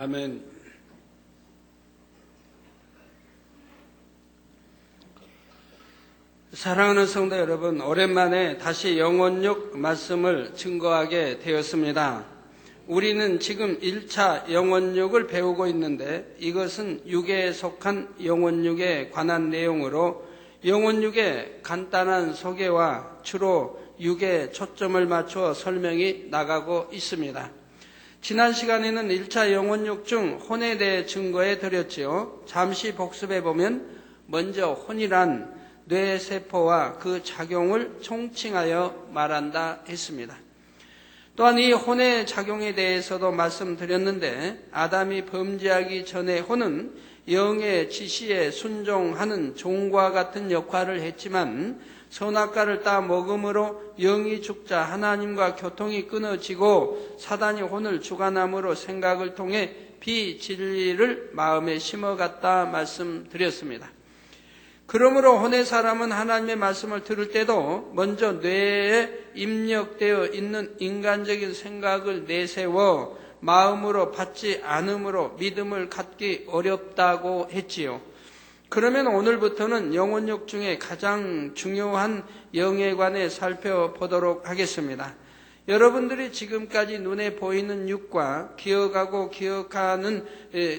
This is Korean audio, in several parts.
아멘. 사랑하는 성도 여러분, 오랜만에 다시 영혼육 말씀을 증거하게 되었습니다. 우리는 지금 1차 영혼육을 배우고 있는데 이것은 육에 속한 영혼육에 관한 내용으로 영혼육의 간단한 소개와 주로 육에 초점을 맞추어 설명이 나가고 있습니다. 지난 시간에는 1차 영혼육 중 혼에 대해 증거해 드렸지요. 잠시 복습해 보면 먼저 혼이란 뇌세포와 그 작용을 총칭하여 말한다 했습니다. 또한 이 혼의 작용에 대해서도 말씀드렸는데 아담이 범죄하기 전에 혼은 영의 지시에 순종하는 종과 같은 역할을 했지만 선악과를 따 먹음으로 영이 죽자 하나님과 교통이 끊어지고 사단이 혼을 주관함으로 생각을 통해 비진리를 마음에 심어갔다 말씀드렸습니다. 그러므로 혼의 사람은 하나님의 말씀을 들을 때도 먼저 뇌에 입력되어 있는 인간적인 생각을 내세워 마음으로 받지 않으므로 믿음을 갖기 어렵다고 했지요. 그러면 오늘부터는 영혼육 중에 가장 중요한 영에 관해 살펴보도록 하겠습니다. 여러분들이 지금까지 눈에 보이는 육과 기억하고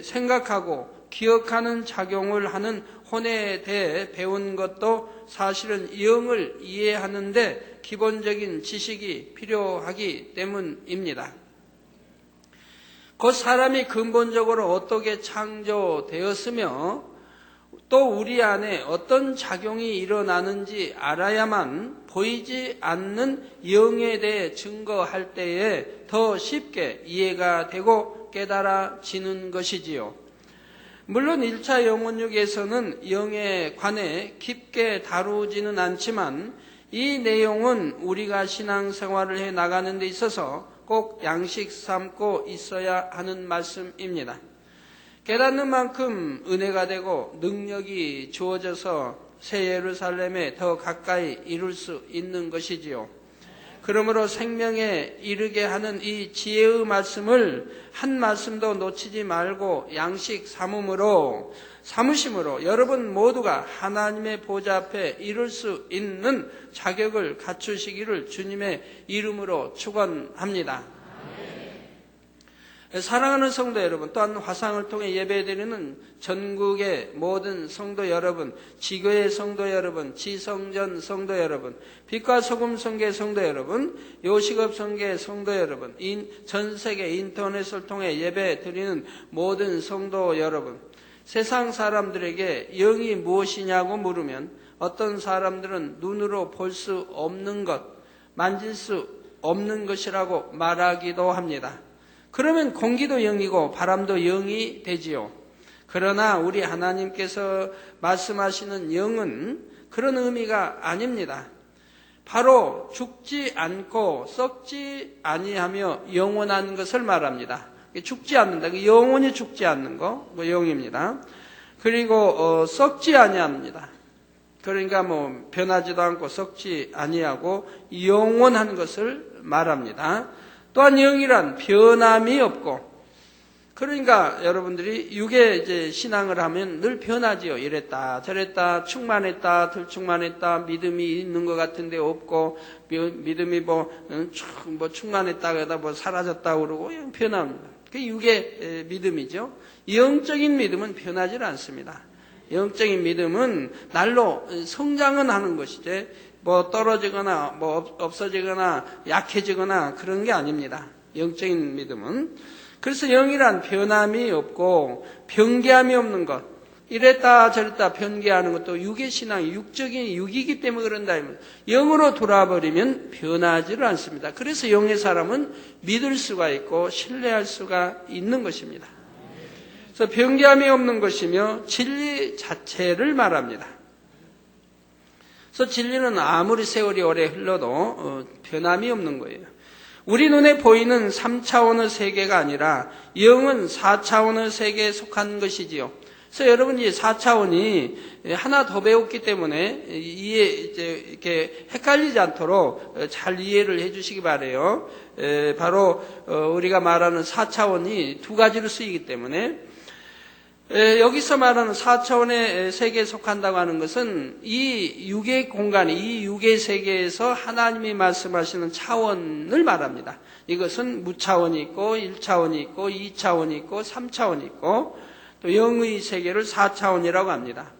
생각하고 기억하는 작용을 하는 혼에 대해 배운 것도 사실은 영을 이해하는데 기본적인 지식이 필요하기 때문입니다. 곧 사람이 근본적으로 어떻게 창조되었으며 또 우리 안에 어떤 작용이 일어나는지 알아야만 보이지 않는 영에 대해 증거할 때에 더 쉽게 이해가 되고 깨달아지는 것이지요. 물론 1차 영혼육에서는 영에 관해 깊게 다루지는 않지만 이 내용은 우리가 신앙생활을 해 나가는 데 있어서 꼭 양식 삼고 있어야 하는 말씀입니다. 깨닫는 만큼 은혜가 되고 능력이 주어져서 새 예루살렘에 더 가까이 이룰 수 있는 것이지요. 그러므로 생명에 이르게 하는 이 지혜의 말씀을 한 말씀도 놓치지 말고 양식 삼으심으로 여러분 모두가 하나님의 보좌 앞에 이룰 수 있는 자격을 갖추시기를 주님의 이름으로 축원합니다. 사랑하는 성도 여러분, 또한 화상을 통해 예배드리는 전국의 모든 성도 여러분, 지교의 성도 여러분, 지성전 성도 여러분, 빛과 소금 성계 성도 여러분, 요식업 성계 성도 여러분, 전 세계 인터넷을 통해 예배드리는 모든 성도 여러분, 세상 사람들에게 영이 무엇이냐고 물으면 어떤 사람들은 눈으로 볼 수 없는 것, 만질 수 없는 것이라고 말하기도 합니다. 그러면 공기도 영이고 바람도 영이 되지요. 그러나 우리 하나님께서 말씀하시는 영은 그런 의미가 아닙니다. 바로 죽지 않고 썩지 아니하며 영원한 것을 말합니다. 죽지 않는다. 영원히 죽지 않는 거, 영입니다. 그리고 썩지 아니합니다. 그러니까 변하지도 않고 썩지 아니하고 영원한 것을 말합니다. 또한 영이란 변함이 없고, 그러니까 여러분들이 육에 이제 신앙을 하면 늘 변하지요. 이랬다 저랬다, 충만했다 덜충만했다, 믿음이 있는 것 같은데 없고, 믿음이 충만했다 그러다 사라졌다 그러고 변합니다. 그게 육의 믿음이죠. 영적인 믿음은 변하지 않습니다. 영적인 믿음은 날로 성장은 하는 것이지 떨어지거나 없어지거나 약해지거나 그런 게 아닙니다. 영적인 믿음은. 그래서 영이란 변함이 없고 변개함이 없는 것, 이랬다 저랬다 변개하는 것도 육의 신앙이 육적인 육이기 때문에 그런다. 영으로 돌아버리면 변하지를 않습니다. 그래서 영의 사람은 믿을 수가 있고 신뢰할 수가 있는 것입니다. 그래서 변개함이 없는 것이며 진리 자체를 말합니다. 그래서 진리는 아무리 세월이 오래 흘러도 변함이 없는 거예요. 우리 눈에 보이는 3차원의 세계가 아니라 영은 4차원의 세계에 속한 것이지요. 그래서 여러분 이 4차원이 하나 더 배웠기 때문에 이제 이렇게 헷갈리지 않도록 잘 이해를 해주시기 바라요. 바로 우리가 말하는 4차원이 두 가지로 쓰이기 때문에 여기서 말하는 4차원의 세계에 속한다고 하는 것은 이 육의 공간, 이 육의 세계에서 하나님이 말씀하시는 차원을 말합니다. 이것은 무차원이 있고 1차원이 있고 2차원이 있고 3차원이 있고 또 영의 세계를 4차원이라고 합니다.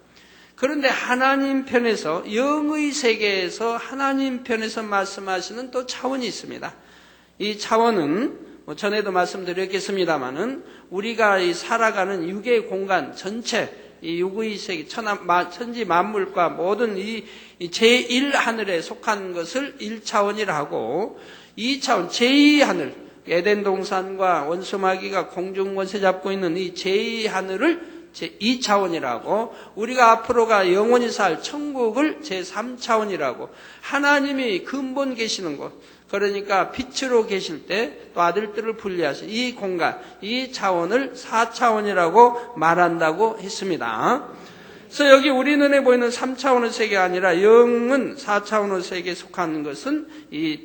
그런데 하나님 편에서 영의 세계에서 하나님 편에서 말씀하시는 또 차원이 있습니다. 이 차원은 전에도 말씀드렸겠습니다마는 우리가 이 살아가는 육의 공간 전체, 이 육의 세계, 천지 만물과 모든 이 제1하늘에 속한 것을 1차원이라 하고 2차원, 제2하늘, 에덴 동산과 원수마귀가 공중 권세 잡고 있는 이 제2하늘을 제2차원이라고, 우리가 앞으로가 영원히 살 천국을 제3차원이라고, 하나님이 근본 계시는 곳, 그러니까 빛으로 계실 때 또 아들들을 분리하신 이 공간, 이 차원을 4차원이라고 말한다고 했습니다. 그래서 여기 우리 눈에 보이는 3차원의 세계가 아니라 영은 4차원의 세계에 속하는 것은 이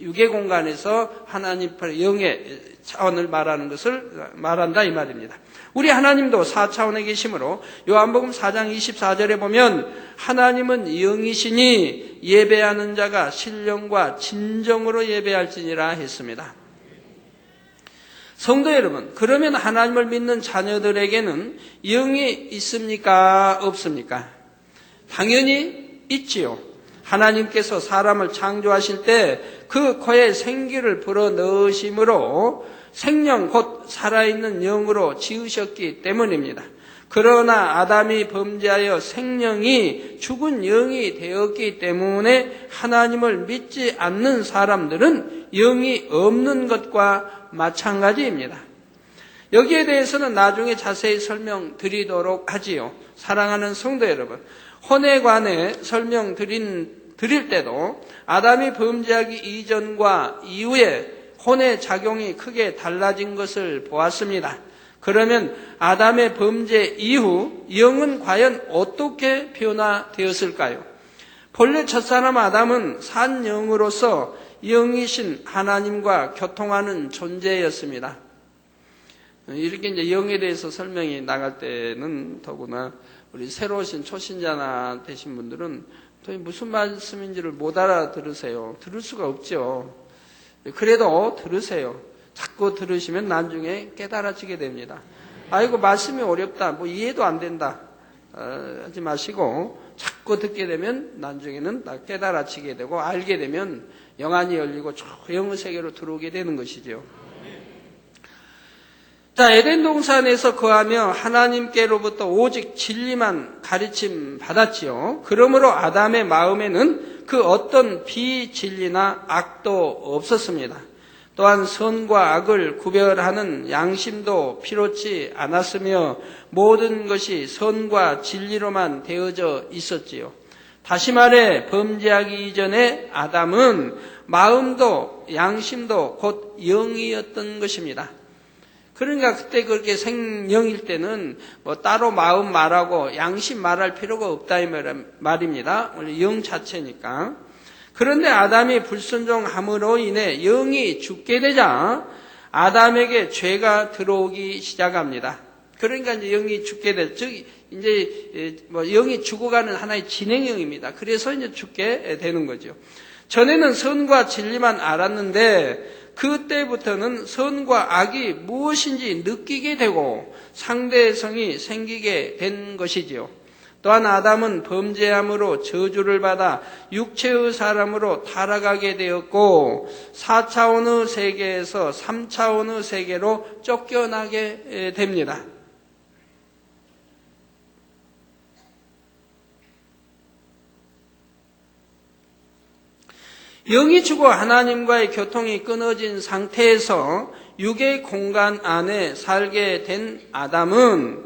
육의 공간에서 하나님 영의 차원을 말하는 것을 말한다 이 말입니다. 우리 하나님도 4차원에 계시므로 요한복음 4장 24절에 보면 하나님은 영이시니 예배하는 자가 신령과 진정으로 예배할지니라 했습니다. 성도 여러분, 그러면 하나님을 믿는 자녀들에게는 영이 있습니까? 없습니까? 당연히 있지요. 하나님께서 사람을 창조하실 때 그 코에 생기를 불어넣으심으로 생명 곧 살아있는 영으로 지으셨기 때문입니다. 그러나 아담이 범죄하여 생명이 죽은 영이 되었기 때문에 하나님을 믿지 않는 사람들은 영이 없는 것과 마찬가지입니다. 여기에 대해서는 나중에 자세히 설명드리도록 하지요. 사랑하는 성도 여러분, 혼에 관해 드릴 때도 아담이 범죄하기 이전과 이후에 혼의 작용이 크게 달라진 것을 보았습니다. 그러면 아담의 범죄 이후 영은 과연 어떻게 변화되었을까요? 본래 첫사람 아담은 산 영으로서 영이신 하나님과 교통하는 존재였습니다. 이렇게 이제 영에 대해서 설명이 나갈 때는 더구나 우리 새로 오신 초신자나 되신 분들은 도대체 무슨 말씀인지를 못 알아들으세요. 들을 수가 없죠. 그래도 들으세요. 자꾸 들으시면 나중에 깨달아지게 됩니다. 아이고 말씀이 어렵다, 뭐 이해도 안 된다 하지 마시고 자꾸 듣게 되면 나중에는 깨달아지게 되고 알게 되면 영안이 열리고 영의 세계로 들어오게 되는 것이죠. 자, 에덴 동산에서 거하며 하나님께로부터 오직 진리만 가르침 받았지요. 그러므로 아담의 마음에는 그 어떤 비진리나 악도 없었습니다. 또한 선과 악을 구별하는 양심도 필요치 않았으며 모든 것이 선과 진리로만 되어져 있었지요. 다시 말해 범죄하기 이전에 아담은 마음도 양심도 곧 영이었던 것입니다. 그러니까 그때 그렇게 생영일 때는 뭐 따로 마음 말하고 양심 말할 필요가 없다 이 말입니다. 원래 영 자체니까. 그런데 아담이 불순종함으로 인해 영이 죽게 되자 아담에게 죄가 들어오기 시작합니다. 그러니까 이제 영이 죽게 될, 즉 이제 뭐 영이 죽어가는 하나의 진행형입니다. 그래서 이제 죽게 되는 거죠. 전에는 선과 진리만 알았는데 그때부터는 선과 악이 무엇인지 느끼게 되고 상대성이 생기게 된 것이지요. 또한 아담은 범죄함으로 저주를 받아 육체의 사람으로 타락하게 되었고 4차원의 세계에서 3차원의 세계로 쫓겨나게 됩니다. 영이 죽어 하나님과의 교통이 끊어진 상태에서 육의 공간 안에 살게 된 아담은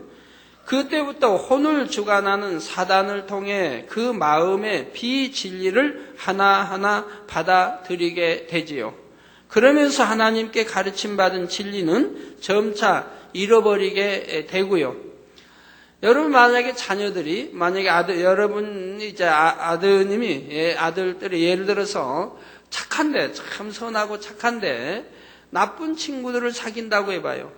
그때부터 혼을 주관하는 사단을 통해 그 마음의 비진리를 하나하나 받아들이게 되지요. 그러면서 하나님께 가르침받은 진리는 점차 잃어버리게 되고요. 여러분 만약에 자녀들이 여러분 이제 아드님이 아들들이 예를 들어서 착한데 참 선하고 착한데 나쁜 친구들을 사귄다고 해봐요.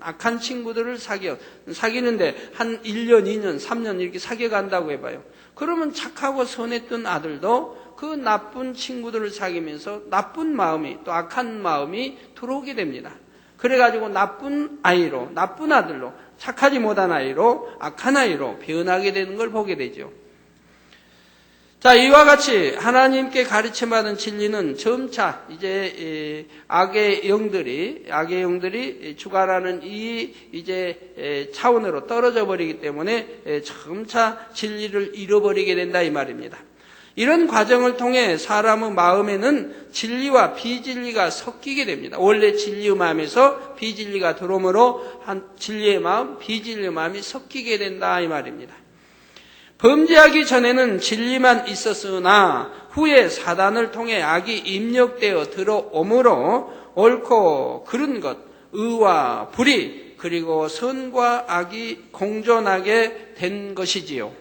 악한 친구들을 사귀는데 한 1년, 2년, 3년 이렇게 사귀어간다고 해봐요. 그러면 착하고 선했던 아들도 그 나쁜 친구들을 사귀면서 나쁜 마음이 또 악한 마음이 들어오게 됩니다. 그래가지고 나쁜 아들로 착하지 못한 아이로 악한 아이로 변하게 되는 걸 보게 되죠. 자, 이와 같이 하나님께 가르침받은 진리는 점차 이제 악의 영들이 주관하는 이제 차원으로 떨어져 버리기 때문에 점차 진리를 잃어버리게 된다 이 말입니다. 이런 과정을 통해 사람의 마음에는 진리와 비진리가 섞이게 됩니다. 원래 진리의 마음에서 비진리가 들어오므로 진리의 마음, 비진리의 마음이 섞이게 된다 이 말입니다. 범죄하기 전에는 진리만 있었으나 후에 사단을 통해 악이 입력되어 들어오므로 옳고 그른 것, 의와 불의, 그리고 선과 악이 공존하게 된 것이지요.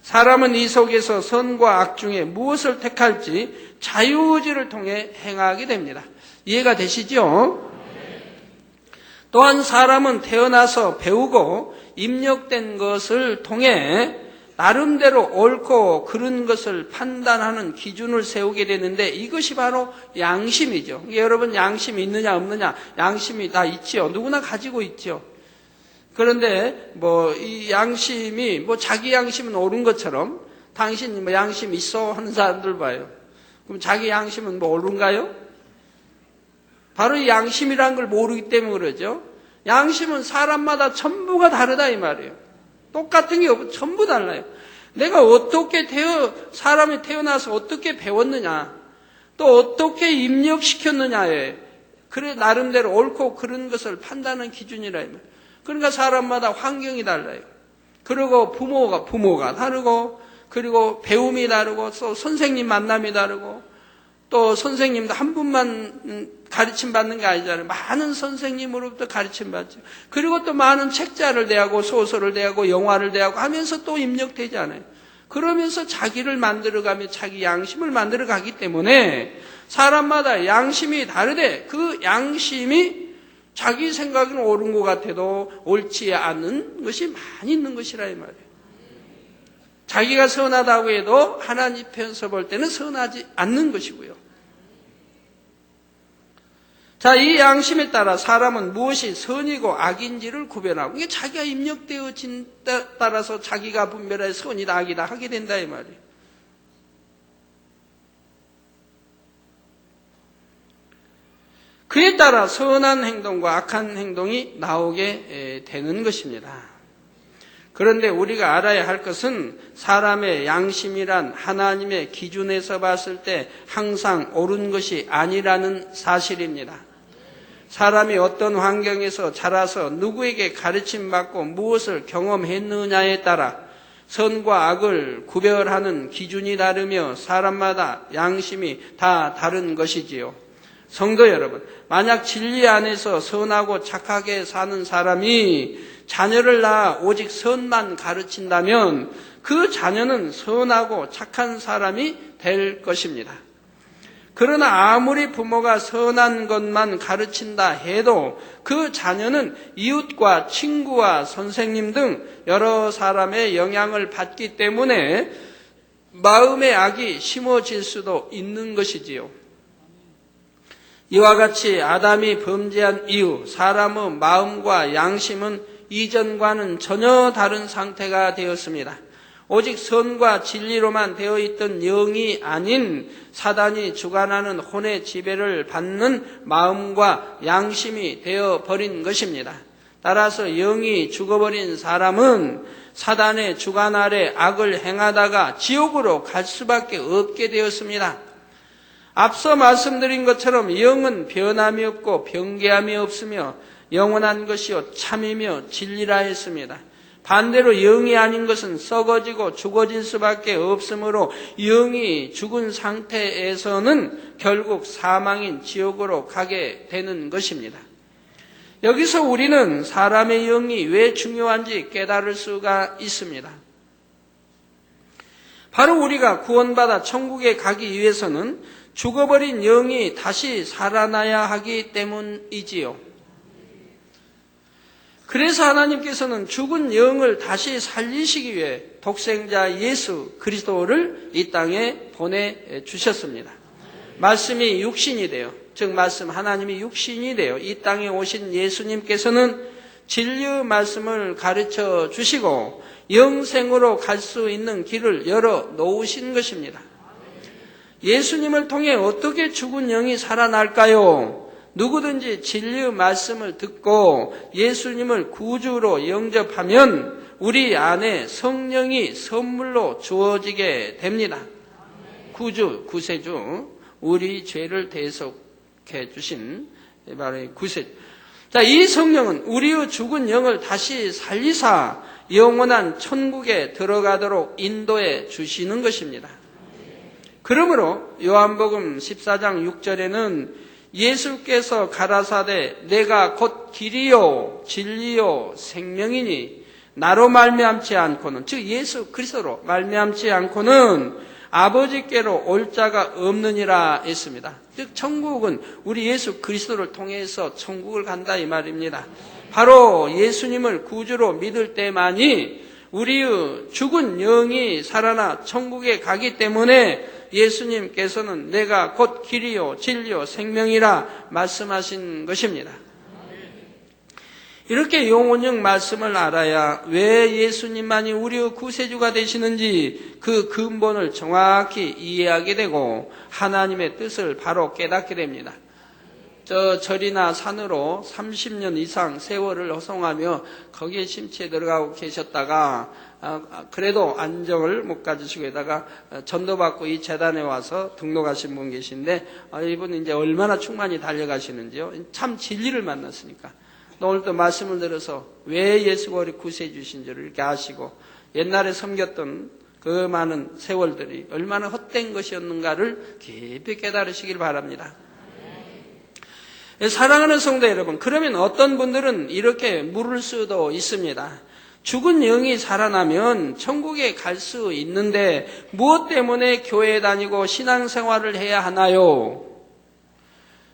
사람은 이 속에서 선과 악 중에 무엇을 택할지 자유의지를 통해 행하게 됩니다. 이해가 되시죠? 또한 사람은 태어나서 배우고 입력된 것을 통해 나름대로 옳고 그른 것을 판단하는 기준을 세우게 되는데 이것이 바로 양심이죠. 여러분 양심이 있느냐 없느냐? 양심이 다 있지요. 누구나 가지고 있죠. 그런데 이 양심이 자기 양심은 옳은 것처럼 당신 양심 있어 하는 사람들 봐요. 그럼 자기 양심은 옳은가요? 바로 이 양심이라는 걸 모르기 때문에 그러죠. 양심은 사람마다 전부가 다르다 이 말이에요. 똑같은 게 없고 전부 달라요. 내가 어떻게 사람이 태어나서 어떻게 배웠느냐, 또 어떻게 입력시켰느냐에 그래 나름대로 옳고 그른 것을 판단하는 기준이라 이 말이에요. 그러니까 사람마다 환경이 달라요. 그리고 부모가 다르고, 그리고 배움이 다르고, 또 선생님 만남이 다르고, 또 선생님도 한 분만 가르침 받는 게 아니잖아요. 많은 선생님으로부터 가르침 받죠. 그리고 또 많은 책자를 대하고 소설을 대하고 영화를 대하고 하면서 또 입력되지 않아요. 그러면서 자기를 만들어가며 자기 양심을 만들어가기 때문에 사람마다 양심이 다르되 그 양심이 자기 생각은 옳은 것 같아도 옳지 않은 것이 많이 있는 것이라 이 말이에요. 자기가 선하다고 해도 하나님 편에서 볼 때는 선하지 않는 것이고요. 자, 이 양심에 따라 사람은 무엇이 선이고 악인지를 구별하고 이게 자기가 입력되어진 데 따라서 자기가 분별해 선이다 악이다 하게 된다 이 말이에요. 그에 따라 선한 행동과 악한 행동이 나오게 되는 것입니다. 그런데 우리가 알아야 할 것은 사람의 양심이란 하나님의 기준에서 봤을 때 항상 옳은 것이 아니라는 사실입니다. 사람이 어떤 환경에서 자라서 누구에게 가르침받고 무엇을 경험했느냐에 따라 선과 악을 구별하는 기준이 다르며 사람마다 양심이 다 다른 것이지요. 성도 여러분, 만약 진리 안에서 선하고 착하게 사는 사람이 자녀를 낳아 오직 선만 가르친다면 그 자녀는 선하고 착한 사람이 될 것입니다. 그러나 아무리 부모가 선한 것만 가르친다 해도 그 자녀는 이웃과 친구와 선생님 등 여러 사람의 영향을 받기 때문에 마음의 악이 심어질 수도 있는 것이지요. 이와 같이 아담이 범죄한 이후 사람의 마음과 양심은 이전과는 전혀 다른 상태가 되었습니다. 오직 선과 진리로만 되어 있던 영이 아닌 사단이 주관하는 혼의 지배를 받는 마음과 양심이 되어버린 것입니다. 따라서 영이 죽어버린 사람은 사단의 주관 아래 악을 행하다가 지옥으로 갈 수밖에 없게 되었습니다. 앞서 말씀드린 것처럼 영은 변함이 없고 변개함이 없으며 영원한 것이요 참이며 진리라 했습니다. 반대로 영이 아닌 것은 썩어지고 죽어질 수밖에 없으므로 영이 죽은 상태에서는 결국 사망인 지옥으로 가게 되는 것입니다. 여기서 우리는 사람의 영이 왜 중요한지 깨달을 수가 있습니다. 바로 우리가 구원받아 천국에 가기 위해서는 죽어버린 영이 다시 살아나야 하기 때문이지요. 그래서 하나님께서는 죽은 영을 다시 살리시기 위해 독생자 예수 그리스도를 이 땅에 보내주셨습니다. 말씀이 육신이 되어, 즉 말씀 하나님이 육신이 되어 이 땅에 오신 예수님께서는 진리의 말씀을 가르쳐 주시고 영생으로 갈 수 있는 길을 열어 놓으신 것입니다. 예수님을 통해 어떻게 죽은 영이 살아날까요? 누구든지 진리의 말씀을 듣고 예수님을 구주로 영접하면 우리 안에 성령이 선물로 주어지게 됩니다. 구주, 구세주, 우리 죄를 대속해 주신 바로 구세주. 자, 이 성령은 우리의 죽은 영을 다시 살리사 영원한 천국에 들어가도록 인도해 주시는 것입니다. 그러므로 요한복음 14장 6절에는 예수께서 가라사대 내가 곧 길이요 진리요 생명이니 나로 말미암지 않고는, 즉 예수 그리스도로 말미암지 않고는 아버지께로 올 자가 없느니라 했습니다. 즉 천국은 우리 예수 그리스도를 통해서 천국을 간다 이 말입니다. 바로 예수님을 구주로 믿을 때만이 우리의 죽은 영이 살아나 천국에 가기 때문에 예수님께서는 내가 곧 길이요 진리요 생명이라 말씀하신 것입니다. 이렇게 영혼형 말씀을 알아야 왜 예수님만이 우리의 구세주가 되시는지 그 근본을 정확히 이해하게 되고 하나님의 뜻을 바로 깨닫게 됩니다. 저 절이나 산으로 30년 이상 세월을 허송하며 거기에 심취해 들어가고 계셨다가 그래도 안정을 못 가지시고 있다가 전도받고 이 재단에 와서 등록하신 분 계신데 이분은 이제 얼마나 충만히 달려가시는지요. 참 진리를 만났으니까. 오늘 또 말씀을 들어서 왜 예수가 우리 구세주신 줄을 이렇게 아시고 옛날에 섬겼던 그 많은 세월들이 얼마나 헛된 것이었는가를 깊이 깨달으시길 바랍니다. 사랑하는 성도 여러분, 그러면 어떤 분들은 이렇게 물을 수도 있습니다. 죽은 영이 살아나면 천국에 갈 수 있는데 무엇 때문에 교회에 다니고 신앙생활을 해야 하나요?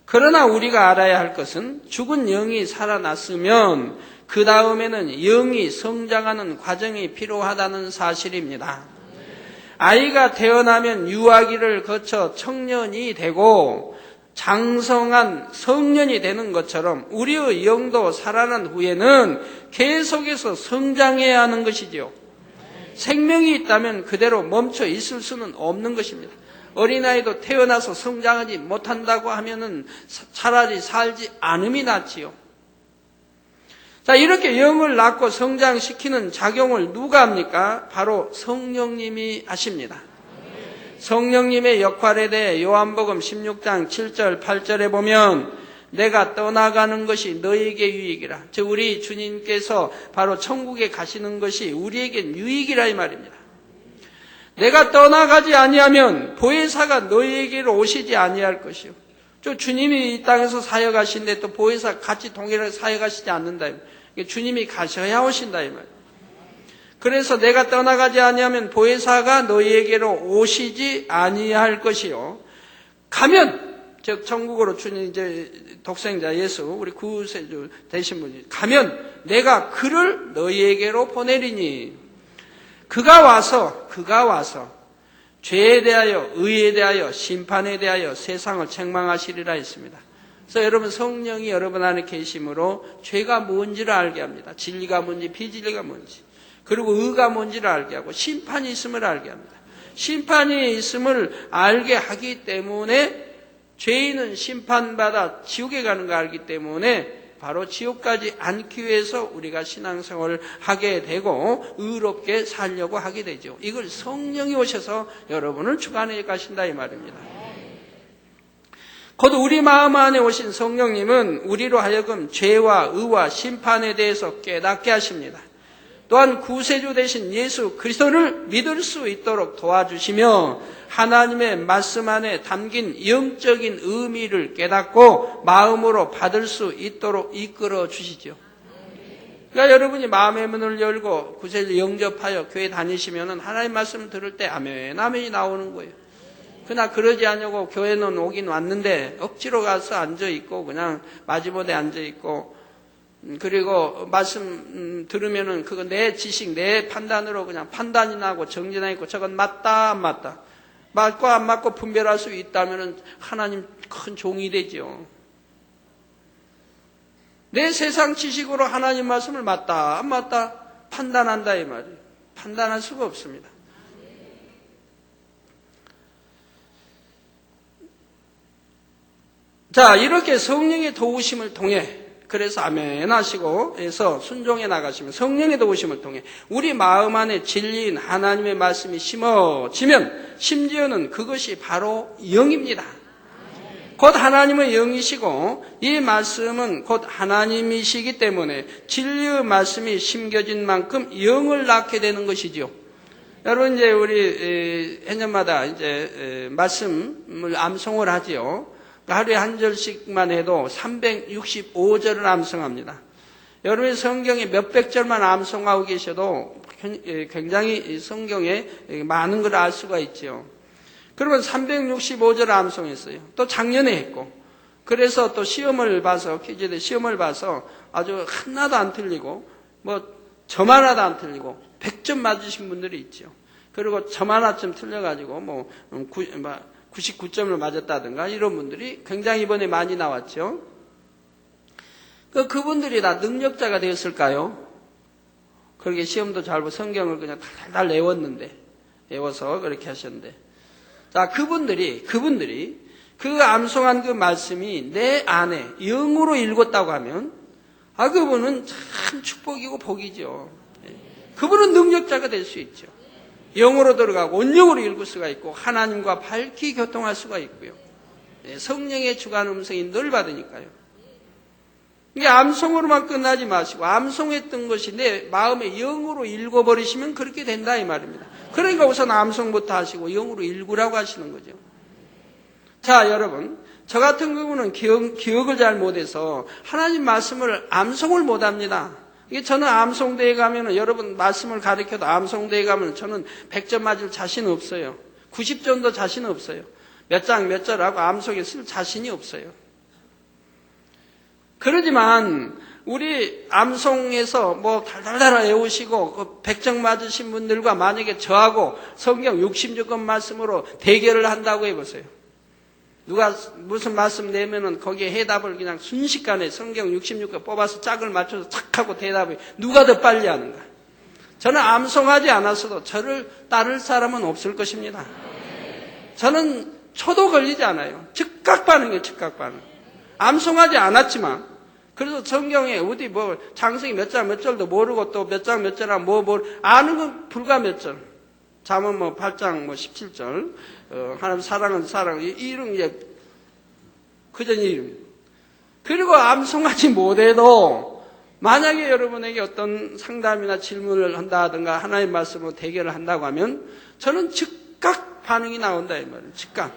그러나 우리가 알아야 할 것은 죽은 영이 살아났으면 그 다음에는 영이 성장하는 과정이 필요하다는 사실입니다. 아이가 태어나면 유아기를 거쳐 청년이 되고 장성한 성년이 되는 것처럼 우리의 영도 살아난 후에는 계속해서 성장해야 하는 것이죠. 생명이 있다면 그대로 멈춰 있을 수는 없는 것입니다. 어린아이도 태어나서 성장하지 못한다고 하면은 차라리 살지 않음이 낫지요. 자, 이렇게 영을 낳고 성장시키는 작용을 누가 합니까? 바로 성령님이 하십니다. 성령님의 역할에 대해 요한복음 16장 7절 8절에 보면 내가 떠나가는 것이 너에게 유익이라. 즉 우리 주님께서 바로 천국에 가시는 것이 우리에겐 유익이라 이 말입니다. 내가 떠나가지 아니하면 보혜사가 너희에게로 오시지 아니할 것이요. 저 주님이 이 땅에서 사역하신데 또 보혜사 같이 동일하게 사역하시지 않는다. 주님이 가셔야 오신다 이 말이에요. 그래서 내가 떠나가지 아니하면 보혜사가 너희에게로 오시지 아니할 것이요. 가면, 즉 천국으로 주님 이제 독생자 예수 우리 구세주 되신 분이 가면 내가 그를 너희에게로 보내리니 그가 와서 죄에 대하여 의에 대하여 심판에 대하여 세상을 책망하시리라 했습니다. 그래서 여러분 성령이 여러분 안에 계심으로 죄가 뭔지를 알게 합니다. 진리가 뭔지 비진리가 뭔지. 그리고 의가 뭔지를 알게 하고 심판이 있음을 알게 합니다. 심판이 있음을 알게 하기 때문에 죄인은 심판받아 지옥에 가는 걸 알기 때문에 바로 지옥 가지 않기 위해서 우리가 신앙생활을 하게 되고 의롭게 살려고 하게 되죠. 이걸 성령이 오셔서 여러분을 주관해 가신다 이 말입니다. 곧 우리 마음 안에 오신 성령님은 우리로 하여금 죄와 의와 심판에 대해서 깨닫게 하십니다. 또한 구세주 되신 예수 그리스도를 믿을 수 있도록 도와주시며 하나님의 말씀 안에 담긴 영적인 의미를 깨닫고 마음으로 받을 수 있도록 이끌어 주시죠. 그러니까 여러분이 마음의 문을 열고 구세주 영접하여 교회 다니시면 하나님 말씀을 들을 때 아멘, 아멘이 나오는 거예요. 그러나 그러지 않냐고 교회는 오긴 왔는데 억지로 가서 앉아있고 그냥 마지못에 앉아있고 그리고 말씀 들으면은 그거 내 지식, 내 판단으로 그냥 판단이 나고 정진하고 있고 저건 맞다 안 맞다 맞고 안 맞고 분별할 수 있다면은 하나님 큰 종이 되죠. 내 세상 지식으로 하나님 말씀을 맞다 안 맞다 판단한다 이 말이에요. 판단할 수가 없습니다. 자, 이렇게 성령의 도우심을 통해 그래서 아멘 하시고 해서 순종해 나가시면 성령의 도우심을 통해 우리 마음 안에 진리인 하나님의 말씀이 심어지면 심지어는 그것이 바로 영입니다. 곧 하나님의 영이시고 이 말씀은 곧 하나님이시기 때문에 진리의 말씀이 심겨진 만큼 영을 낳게 되는 것이죠. 여러분 이제 우리 해년마다 이제 말씀을 암송을 하지요. 하루에 한 절씩만 해도 365절을 암송합니다. 여러분이 성경에 몇백 절만 암송하고 계셔도 굉장히 성경에 많은 걸 알 수가 있죠. 그러면 365절 암송했어요. 또 작년에 했고, 그래서 또 시험을 봐서, 퀴즈대 시험을 봐서 아주 하나도 안 틀리고, 점 하나도 안 틀리고, 100점 맞으신 분들이 있죠. 그리고 점 하나쯤 틀려가지고, 99점을 맞았다든가 이런 분들이 굉장히 이번에 많이 나왔죠. 그분들이 다 능력자가 되었을까요? 그렇게 시험도 잘 보고 성경을 그냥 달달 외워서 그렇게 하셨는데. 자, 그분들이 그 암송한 그 말씀이 내 안에 영으로 읽었다고 하면, 그분은 참 축복이고 복이죠. 그분은 능력자가 될 수 있죠. 영으로 들어가고 온영으로 읽을 수가 있고 하나님과 밝히 교통할 수가 있고요. 성령의 주관 음성이 늘 받으니까요. 이게 암송으로만 끝나지 마시고 암송했던 것이 내 마음에 영으로 읽어버리시면 그렇게 된다 이 말입니다. 그러니까 우선 암송부터 하시고 영으로 읽으라고 하시는 거죠. 자, 여러분, 저 같은 경우는 기억을 잘 못해서 하나님 말씀을 암송을 못합니다. 이게 저는 암송대에 가면은 여러분 말씀을 가르쳐도 암송대에 가면 저는 100점 맞을 자신 없어요. 90점도 자신 없어요. 몇 장 몇 절하고 암송에 쓸 자신이 없어요. 그러지만 우리 암송에서 달달달 외우시고 100점 맞으신 분들과 만약에 저하고 성경 66권 말씀으로 대결을 한다고 해보세요. 누가 무슨 말씀 내면은 거기에 해답을 그냥 순식간에 성경 66권 뽑아서 짝을 맞춰서 착 하고 대답을 누가 더 빨리 하는가. 저는 암송하지 않았어도 저를 따를 사람은 없을 것입니다. 저는 초도 걸리지 않아요. 즉각 반응이에요. 즉각 반응. 암송하지 않았지만 그래서 성경에 어디 장세기 몇 장 몇 절도 모르고 또 몇 장 몇 절아 아는 건 불과 몇 절. 잠언 8장 17절 하나님 사랑은 사랑 이런 게 그전 이름. 그리고 암송하지 못해도 만약에 여러분에게 어떤 상담이나 질문을 한다든가 하나님 말씀으로 대결을 한다고 하면 저는 즉각 반응이 나온다 이 말이에요. 즉각.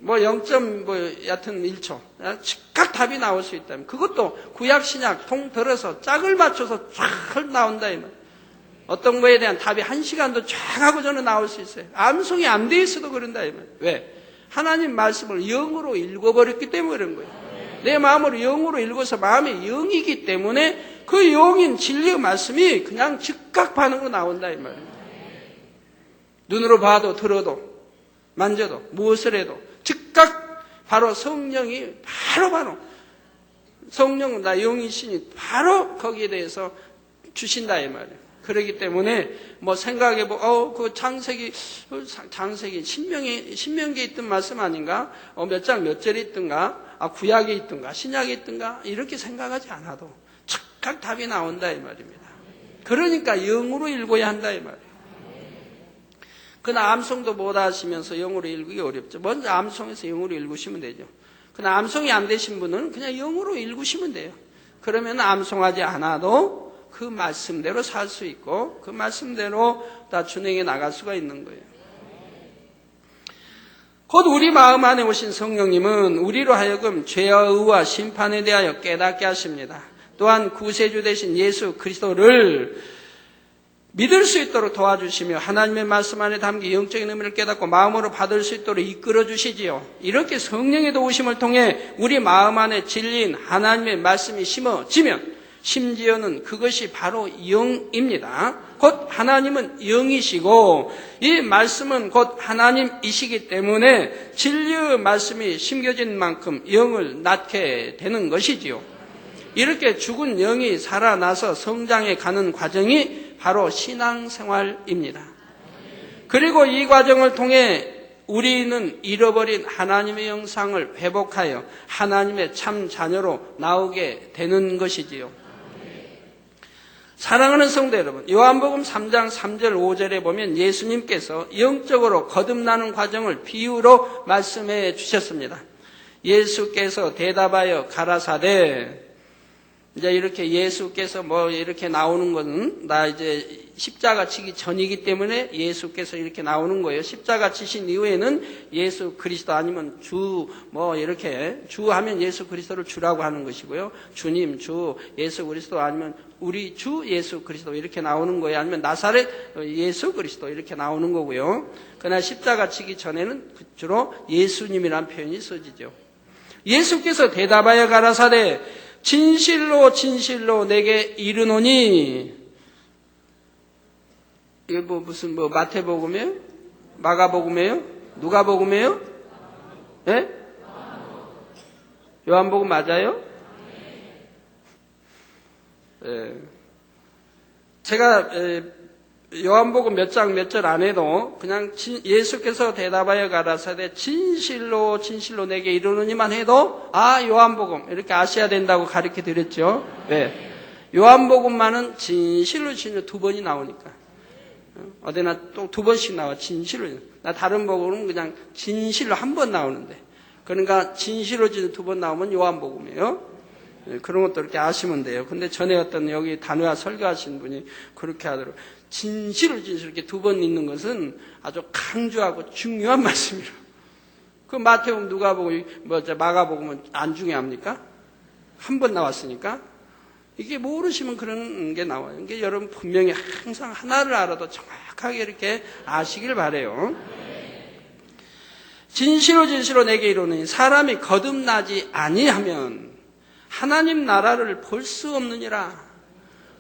여튼 1초. 즉각 답이 나올 수 있다면 그것도 구약 신약 통틀어서 짝을 맞춰서 쫙 나온다 이 말이에요. 어떤 거에 대한 답이 1시간도 쫙 하고 저는 나올 수 있어요. 암송이 안 돼 있어도 그런다 이 말이에요. 왜? 하나님 말씀을 영으로 읽어버렸기 때문에 그런 거예요. 내 마음으로 영으로 읽어서 마음의 영이기 때문에 그 영인 진리의 말씀이 그냥 즉각 반응으로 나온다 이 말이에요. 눈으로 봐도 들어도 만져도 무엇을 해도 즉각 바로 성령이 바로 성령은 나 영이시니 바로 거기에 대해서 주신다 이 말이에요. 그렇기 때문에 생각해보고 그 장세기 신명기에 있던 말씀 아닌가? 몇 장 몇 절에 있던가? 구약에 있던가? 신약에 있던가? 이렇게 생각하지 않아도 즉각 답이 나온다 이 말입니다. 그러니까 영으로 읽어야 한다 이 말이에요. 그러나 암송도 못 하시면서 영으로 읽기 어렵죠. 먼저 암송에서 영으로 읽으시면 되죠. 그러나 암송이 안 되신 분은 그냥 영으로 읽으시면 돼요. 그러면 암송하지 않아도 그 말씀대로 살 수 있고 그 말씀대로 다 준행해 나갈 수가 있는 거예요. 곧 우리 마음 안에 오신 성령님은 우리로 하여금 죄와 의와 심판에 대하여 깨닫게 하십니다. 또한 구세주 되신 예수 그리스도를 믿을 수 있도록 도와주시며 하나님의 말씀 안에 담긴 영적인 의미를 깨닫고 마음으로 받을 수 있도록 이끌어 주시지요. 이렇게 성령의 도우심을 통해 우리 마음 안에 진리인 하나님의 말씀이 심어지면 심지어는 그것이 바로 영입니다. 곧 하나님은 영이시고 이 말씀은 곧 하나님이시기 때문에 진리의 말씀이 심겨진 만큼 영을 낳게 되는 것이지요. 이렇게 죽은 영이 살아나서 성장해 가는 과정이 바로 신앙생활입니다. 그리고 이 과정을 통해 우리는 잃어버린 하나님의 형상을 회복하여 하나님의 참 자녀로 나오게 되는 것이지요. 사랑하는 성도 여러분, 요한복음 3장 3절 5절에 보면 예수님께서 영적으로 거듭나는 과정을 비유로 말씀해 주셨습니다. 예수께서 대답하여 가라사대, 이제 이렇게 예수께서 뭐 이렇게 나오는 것은 나 이제 십자가 치기 전이기 때문에 예수께서 이렇게 나오는 거예요. 십자가 치신 이후에는 예수 그리스도 아니면 주 뭐 이렇게 주 하면 예수 그리스도를 주라고 하는 것이고요. 주님, 주, 예수 그리스도 아니면 우리 주 예수 그리스도 이렇게 나오는 거예요. 아니면 나사렛 예수 그리스도 이렇게 나오는 거고요. 그러나 십자가 치기 전에는 주로 예수님이라는 표현이 써지죠. 예수께서 대답하여 가라사대 진실로 진실로 내게 이르노니, 이거 뭐 무슨 뭐 마태복음이에요? 마가복음이에요? 누가복음이에요? 예? 요한복음 맞아요? 예. 제가 요한복음 몇 장 몇 절 안 해도 그냥 예수께서 대답하여 가라사대 진실로 진실로 내게 이르노니만 해도 요한복음 이렇게 아셔야 된다고 가르쳐 드렸죠. 네. 요한복음만은 진실로 진실로 두 번이 나오니까 어디나 또 두 번씩 나와. 진실로. 나 다른 복음은 그냥 진실로 한 번 나오는데, 그러니까 진실로 진실로 두 번 나오면 요한복음이에요. 그런 것도 이렇게 아시면 돼요. 근데 전에 어떤 여기 단회와 설교하신 분이 그렇게 하더라고요. 진실로 진실로 이렇게 두 번 있는 것은 아주 강조하고 중요한 말씀이라고. 그 마태복음, 누가복음, 마가복음은 안 중요합니까? 한 번 나왔으니까. 이게 모르시면 그런 게 나와요. 이게 여러분 분명히 항상 하나를 알아도 정확하게 이렇게 아시길 바라요. 진실로 진실로 내게 이르노니 사람이 거듭나지 아니하면 하나님 나라를 볼 수 없느니라.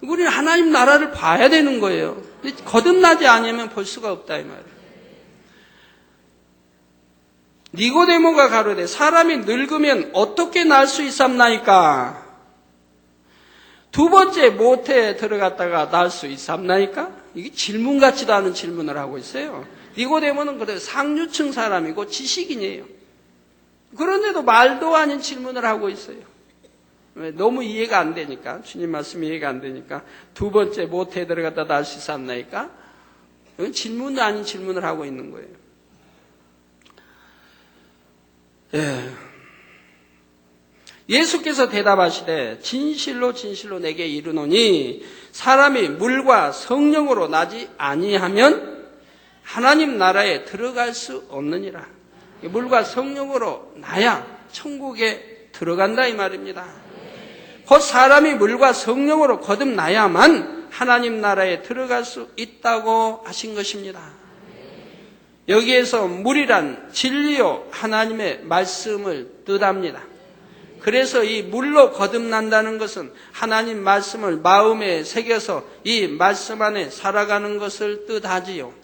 우리는 하나님 나라를 봐야 되는 거예요. 거듭나지 않으면 볼 수가 없다 이 말이에요. 니고데모가 가로되 사람이 늙으면 어떻게 날 수 있삼나이까? 두 번째 모태에 들어갔다가 날 수 있삼나이까? 이게 질문 같지도 않은 질문을 하고 있어요. 니고데모는 그래 상류층 사람이고 지식인이에요. 그런데도 말도 아닌 질문을 하고 있어요. 너무 이해가 안 되니까, 주님 말씀이 이해가 안 되니까 두 번째 모태에 들어갔다 날 수 있삼나이까? 질문도 아닌 질문을 하고 있는 거예요. 예수께서 대답하시되 진실로 진실로 내게 이르노니 사람이 물과 성령으로 나지 아니하면 하나님 나라에 들어갈 수 없느니라. 물과 성령으로 나야 천국에 들어간다 이 말입니다. 곧 사람이 물과 성령으로 거듭나야만 하나님 나라에 들어갈 수 있다고 하신 것입니다. 여기에서 물이란 진리요 하나님의 말씀을 뜻합니다. 그래서 이 물로 거듭난다는 것은 하나님 말씀을 마음에 새겨서 이 말씀 안에 살아가는 것을 뜻하지요.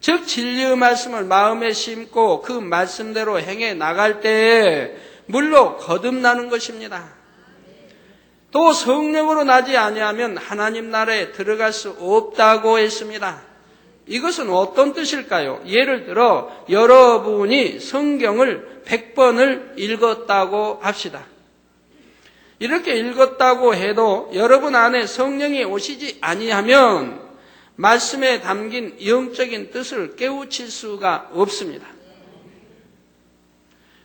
즉 진리의 말씀을 마음에 심고 그 말씀대로 행해 나갈 때에 물로 거듭나는 것입니다. 또 성령으로 나지 아니하면 하나님 나라에 들어갈 수 없다고 했습니다. 이것은 어떤 뜻일까요? 예를 들어 여러분이 성경을 100번을 읽었다고 합시다. 이렇게 읽었다고 해도 여러분 안에 성령이 오시지 아니하면 말씀에 담긴 영적인 뜻을 깨우칠 수가 없습니다.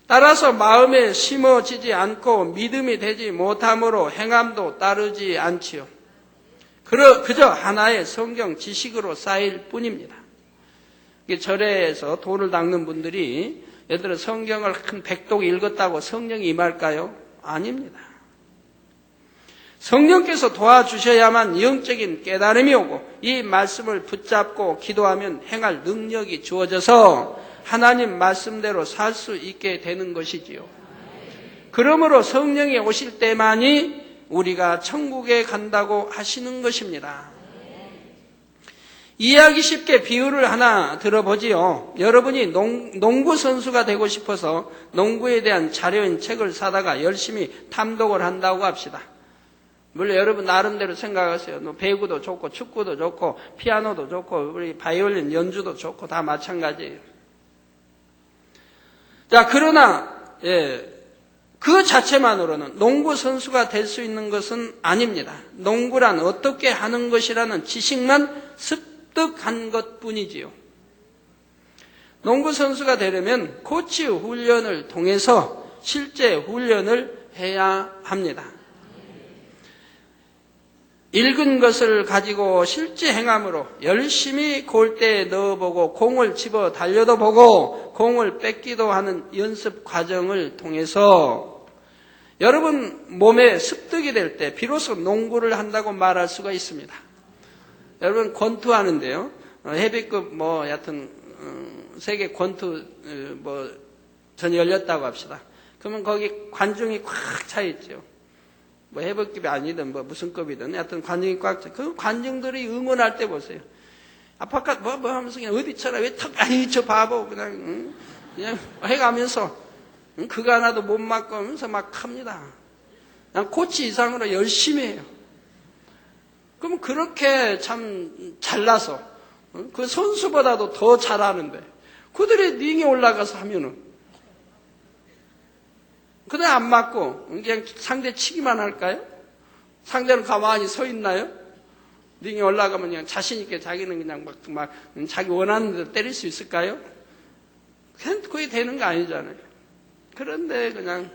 따라서 마음에 심어지지 않고 믿음이 되지 못함으로 행함도 따르지 않지요. 그저 하나의 성경 지식으로 쌓일 뿐입니다. 절에서 돌을 닦는 분들이 예를 들어 성경을 한 100독 읽었다고 성령이 임할까요? 아닙니다. 성령께서 도와주셔야만 영적인 깨달음이 오고 이 말씀을 붙잡고 기도하면 행할 능력이 주어져서 하나님 말씀대로 살 수 있게 되는 것이지요. 그러므로 성령이 오실 때만이 우리가 천국에 간다고 하시는 것입니다. 이해하기 쉽게 비유를 하나 들어보지요. 여러분이 농구 선수가 되고 싶어서 농구에 대한 자료인 책을 사다가 열심히 탐독을 한다고 합시다. 물론 여러분 나름대로 생각하세요. 배구도 좋고 축구도 좋고 피아노도 좋고 우리 바이올린 연주도 좋고 다 마찬가지예요. 자, 그러나 그 자체만으로는 농구 선수가 될 수 있는 것은 아닙니다. 농구란 어떻게 하는 것이라는 지식만 습득한 것뿐이지요. 농구 선수가 되려면 코치 훈련을 통해서 실제 훈련을 해야 합니다. 읽은 것을 가지고 실제 행함으로 열심히 골대에 넣어보고 공을 집어 달려도 보고 공을 뺏기도 하는 연습 과정을 통해서 여러분 몸에 습득이 될 때 비로소 농구를 한다고 말할 수가 있습니다. 여러분 권투하는데요. 헤비급 여하튼 세계 권투 전 열렸다고 합시다. 그러면 거기 관중이 꽉 차 있죠. 해병급이 아니든 무슨 급이든 하여튼 관중이 꽉 차. 그 관중들이 응원할 때 보세요. 아파트 하면서 그냥 어디 쳐라 왜 턱 아니 저 바보 그냥 해가면서 그거 하나도 못 맞고 하면서 막 합니다. 그냥 코치 이상으로 열심히 해요. 그럼 그렇게 참 잘나서 그 선수보다도 더 잘하는데 그들의 링에 올라가서 하면은 그냥 안 맞고 그냥 상대 치기만 할까요? 상대는 가만히 서 있나요? 링에 올라가면 그냥 자신 있게 자기는 그냥 막 자기 원하는 대로 때릴 수 있을까요? 그냥 그게 되는 거 아니잖아요. 그런데 그냥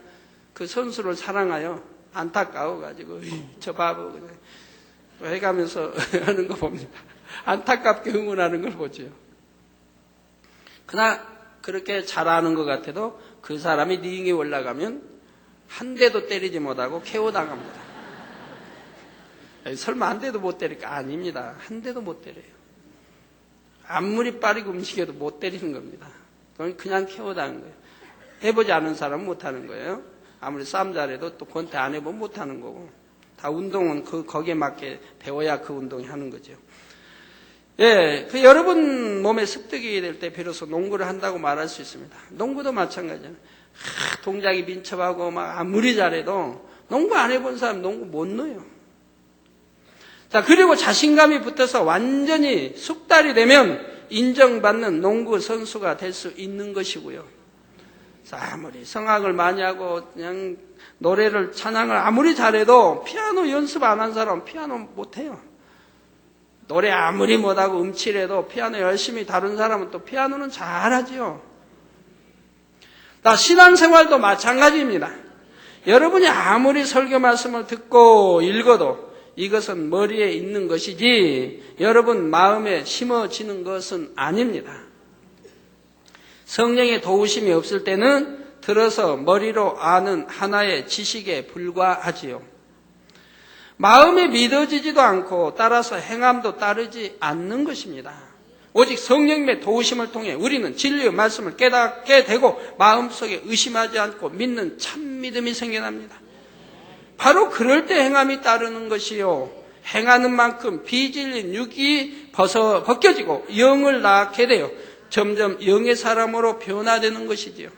그 선수를 사랑하여 안타까워가지고 저 바보 그냥 해가면서 하는 거 봅니다. 안타깝게 응원하는 걸 보죠. 그러나 그렇게 잘하는 것 같아도 그 사람이 링에 올라가면 한 대도 때리지 못하고 KO 당합니다. 설마 한 대도 못 때릴까? 아닙니다. 한 대도 못 때려요. 아무리 빠르게 움직여도 못 때리는 겁니다. 그건 그냥 KO 당한 거예요. 해보지 않은 사람은 못하는 거예요. 아무리 싸움 잘해도 또 권태 안 해보면 못하는 거고 다 운동은 거기에 맞게 배워야 그 운동이 하는 거죠. 그 여러분 몸에 습득이 될 때 비로소 농구를 한다고 말할 수 있습니다. 농구도 마찬가지잖아요. 동작이 민첩하고 막 아무리 잘해도 농구 안 해본 사람 농구 못 넣어요. 자, 그리고 자신감이 붙어서 완전히 숙달이 되면 인정받는 농구 선수가 될 수 있는 것이고요. 자, 아무리 성악을 많이 하고 그냥 노래를 찬양을 아무리 잘해도 피아노 연습 안 한 사람은 피아노 못해요. 노래 아무리 못하고 음칠해도 피아노 열심히 다룬 사람은 또 피아노는 잘하지요. 신앙생활도 마찬가지입니다. 여러분이 아무리 설교 말씀을 듣고 읽어도 이것은 머리에 있는 것이지 여러분 마음에 심어지는 것은 아닙니다. 성령의 도우심이 없을 때는 들어서 머리로 아는 하나의 지식에 불과하지요. 마음에 믿어지지도 않고 따라서 행함도 따르지 않는 것입니다. 오직 성령님의 도우심을 통해 우리는 진리의 말씀을 깨닫게 되고 마음속에 의심하지 않고 믿는 참 믿음이 생겨납니다. 바로 그럴 때 행함이 따르는 것이요. 행하는 만큼 비질린 육이 벗겨지고 영을 낳게 되어 점점 영의 사람으로 변화되는 것이지요.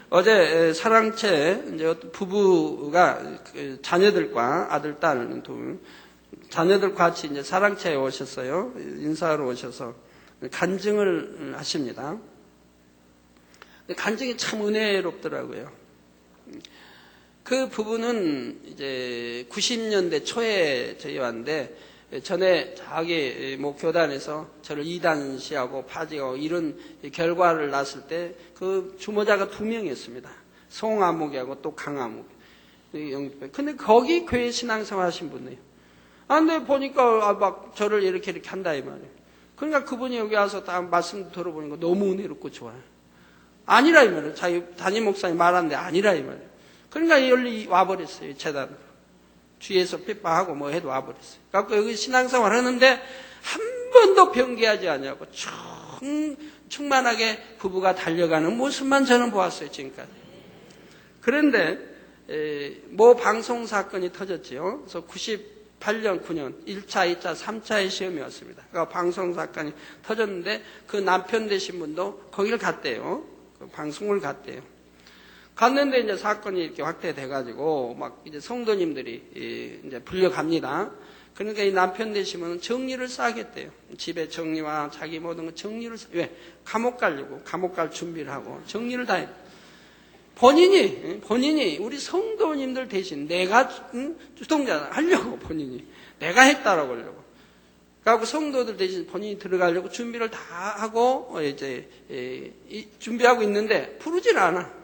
어제 사랑채 부부가 자녀들과 아들, 딸 자녀들 같이 이제 사랑채에 오셨어요. 인사하러 오셔서 간증을 하십니다. 간증이 참 은혜롭더라고요. 그 부부는 이제 90년대 초에 저희 왔는데 전에 자기 교단에서 저를 이단시하고 파직하고 이런 결과를 났을 때 그 주모자가 2명이었습니다. 송아목이하고 또 강아목. 근데 거기 교회 신앙생활 하신 분이에요. 근데 보니까 막 저를 이렇게 한다 이 말이에요. 그러니까 그분이 여기 와서 다 말씀 들어보니까 너무 은혜롭고 좋아요. 아니라 이 말이에요. 자기 담임 목사님 말하는데 아니라 이 말이에요. 그러니까 여기 와버렸어요. 재단으로. 뒤에서 핍박하고 뭐 해도 와버렸어요. 그래서 여기 신앙생활 하는데 한 번도 변개하지 않냐고 충만하게 부부가 달려가는 모습만 저는 보았어요. 지금까지. 그런데 모 방송 사건이 터졌지요. 그래서 98년, 9년 1차, 2차, 3차의 시험이 왔습니다. 그러니까 방송 사건이 터졌는데 그 남편 되신 분도 거기를 갔대요. 그 방송을 갔대요. 갔는데 이제 사건이 이렇게 확대돼가지고 막 이제 성도님들이 이제 불려갑니다. 그러니까 이 남편 되시면 정리를 싸겠대요. 집에 정리와 자기 모든 거 정리를 왜? 감옥 가려고 감옥 갈 준비를 하고 정리를 다 해요. 본인이 우리 성도님들 대신 내가 주동자 하려고 본인이 내가 했다라고 하려고. 그래갖고 성도들 대신 본인이 들어가려고 준비를 다 하고 이제 준비하고 있는데 부르질 않아.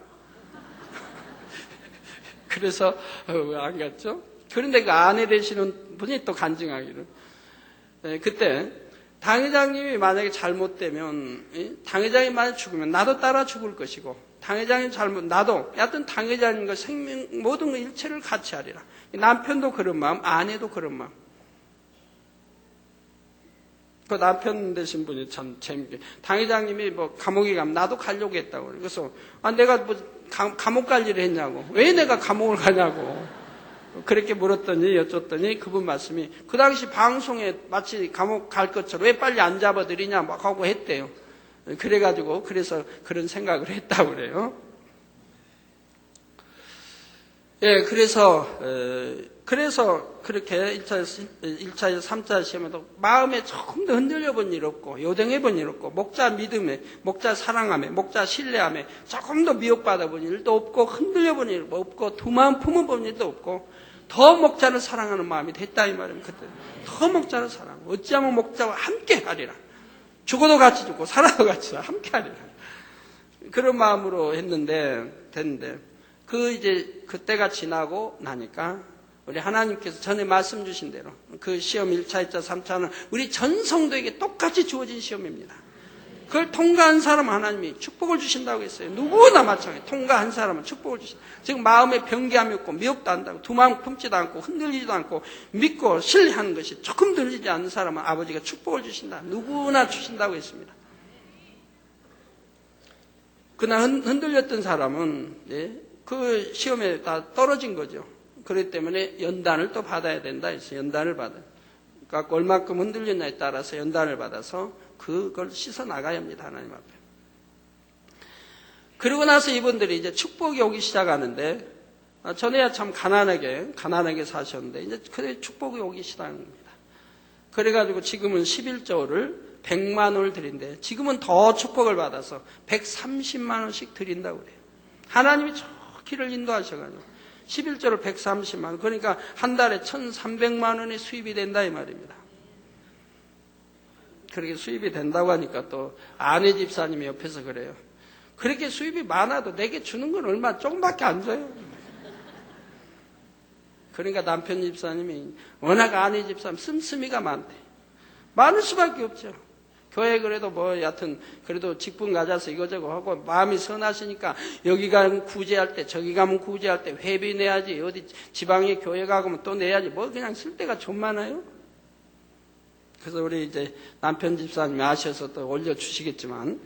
그래서 왜 안 갔죠? 그런데 그 아내 되시는 분이 또 간증하기를 그때 당회장님이 만약에 잘못되면 당회장이 만약 죽으면 나도 따라 죽을 것이고 당회장이 잘못 나도 여하튼 당회장님과 생명 모든 거 일체를 같이 하리라. 남편도 그런 마음, 아내도 그런 마음. 그 남편 되신 분이 참 재밌게 당회장님이 뭐 감옥에 가면 나도 가려고 했다고. 그래서 내가 뭐 감옥 갈 일을 했냐고. 왜 내가 감옥을 가냐고. 그렇게 물었더니 여쭸더니 그분 말씀이 그 당시 방송에 마치 감옥 갈 것처럼 왜 빨리 안 잡아드리냐 막 하고 했대요. 그래가지고 그래서 그런 생각을 했다고 그래요. 예, 그래서 그렇게 1차, 3차 시험에도 마음에 조금 더 흔들려 본 일 없고, 요동해 본 일 없고, 목자 믿음에, 목자 사랑함에, 목자 신뢰함에 조금 더 미혹받아 본 일도 없고, 흔들려 본 일도 없고, 두 마음 품어 본 일도 없고, 더 목자를 사랑하는 마음이 됐다 이 말이에요. 그때 더 목자를 사랑하고, 어찌하면 목자와 함께 하리라. 죽어도 같이 죽고, 살아도 같이 함께 하리라. 그런 마음으로 됐는데, 그때가 지나고 나니까, 우리 하나님께서 전에 말씀 주신 대로 그 시험 1차, 2차, 3차는 우리 전 성도에게 똑같이 주어진 시험입니다. 그걸 통과한 사람은 하나님이 축복을 주신다고 했어요. 누구나 마찬가지. 통과한 사람은 축복을 주신다. 지금 마음에 변개함이 없고 미혹도 안다고 두 마음 품지도 않고 흔들리지도 않고 믿고 신뢰하는 것이 조금 들리지 않는 사람은 아버지가 축복을 주신다. 누구나 주신다고 했습니다. 그러나 흔들렸던 사람은 그 시험에 다 떨어진 거죠. 그렇기 때문에 연단을 또 받아야 된다 했어요. 연단을 받아요. 그러니까 얼마큼 흔들렸냐에 따라서 연단을 받아서 그걸 씻어 나가야 합니다. 하나님 앞에. 그러고 나서 이분들이 이제 축복이 오기 시작하는데 전에야 참 가난하게 사셨는데 이제 그래 축복이 오기 시작합니다. 그래가지고 지금은 11조를 100만 원을 드린대. 지금은 더 축복을 받아서 130만 원씩 드린다고 그래요. 하나님이 좋기를 인도하셔가지고 11조를 130만 원. 그러니까 한 달에 1,300만 원의 수입이 된다 이 말입니다. 그렇게 수입이 된다고 하니까 또 아내 집사님이 옆에서 그래요. 그렇게 수입이 많아도 내게 주는 건 얼마 조금밖에 안 줘요. 그러니까 남편 집사님이 워낙 아내 집사님 씀씀이가 많대. 많을 수밖에 없죠. 교회 그래도 여하튼 그래도 직분 가져서 이거저거 하고 마음이 선하시니까 여기 가면 구제할 때 저기 가면 구제할 때 회비 내야지 어디 지방에 교회 가면 또 내야지 그냥 쓸 데가 좀 많아요. 그래서 우리 이제 남편 집사님이 아셔서 또 올려주시겠지만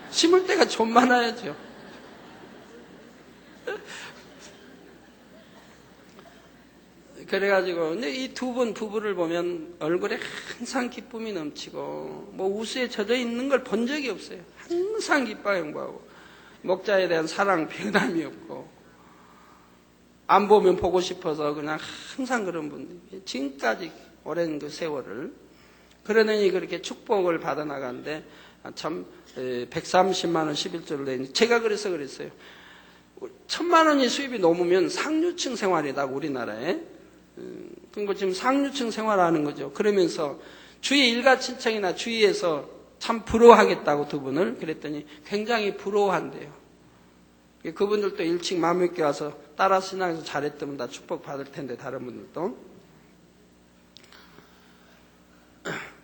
심을 데가 좀 많아야죠. 그래가지고 이 두 분 부부를 보면 얼굴에 항상 기쁨이 넘치고 우수에 젖어 있는 걸 본 적이 없어요. 항상 기뻐 행복하고 목자에 대한 사랑 변함이 없고 안 보면 보고 싶어서 그냥 항상 그런 분들 지금까지 오랜 그 세월을 그러느니 그렇게 축복을 받아 나가는데 참 130만 원 11조를 내니 제가 그래서 그랬어요. 1,000만 원이 수입이 넘으면 상류층 생활이다 우리나라에. 그러니까 지금 상류층 생활하는 거죠. 그러면서 주위 일가 친척이나 주위에서 참 부러워하겠다고 두 분을 그랬더니 굉장히 부러워한대요. 그분들도 일찍 마음먹게 와서 따라 신앙에서 잘했다면 다 축복받을 텐데 다른 분들도.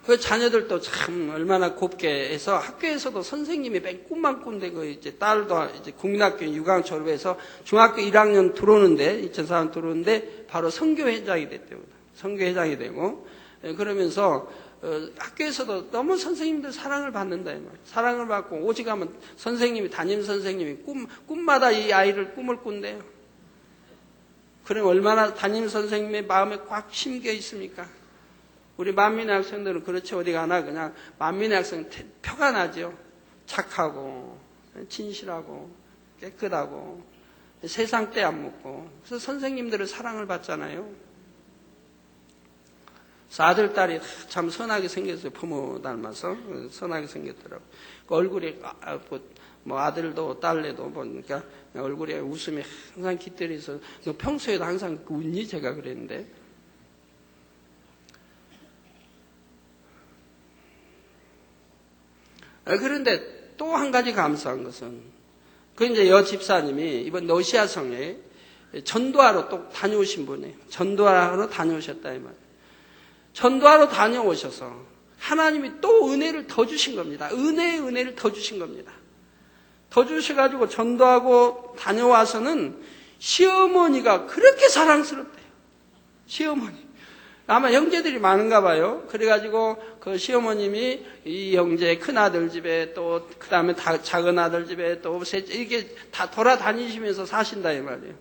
그 자녀들도 참 얼마나 곱게 해서 학교에서도 선생님이 맨 꿈만 꾼데 그 이제 딸도 이제 국민학교 6학년 졸업해서 중학교 1학년 들어오는데 2004년 들어오는데 바로 선교회장이 됐대요. 선교회장이 되고 그러면서 학교에서도 너무 선생님들 사랑을 받는다 이 말이에요. 사랑을 받고 오직 하면 선생님이 담임 선생님이 꿈마다 이 아이를 꿈을 꾼대요. 그럼 얼마나 담임 선생님의 마음에 꽉 심겨 있습니까? 우리 만민의 학생들은 그렇지 어디 가나 그냥 만민의 학생 표가 나죠. 착하고 진실하고 깨끗하고 세상 때 안 묻고 그래서 선생님들의 사랑을 받잖아요. 그래서 아들 딸이 참 선하게 생겼어요. 부모 닮아서 선하게 생겼더라고요. 그 얼굴이 뭐 아들도 딸내도 보니까 얼굴에 웃음이 항상 깃들이 있어. 평소에도 항상 웃니? 제가 그랬는데. 그런데 또 한 가지 감사한 것은 그 이제 여 집사님이 이번 러시아성에 전도하러 또 다녀오신 분이에요. 전도하러 다녀오셨다 이 말이에요. 전도하러 다녀오셔서 하나님이 또 은혜를 더 주신 겁니다. 은혜를 더 주신 겁니다. 더 주셔가지고 전도하고 다녀와서는 시어머니가 그렇게 사랑스럽대요. 시어머니. 아마 형제들이 많은가 봐요. 그래가지고 그 시어머님이 이 형제 큰 아들 집에 또 그 다음에 작은 아들 집에 또 셋째 이렇게 다 돌아다니시면서 사신다 이 말이에요.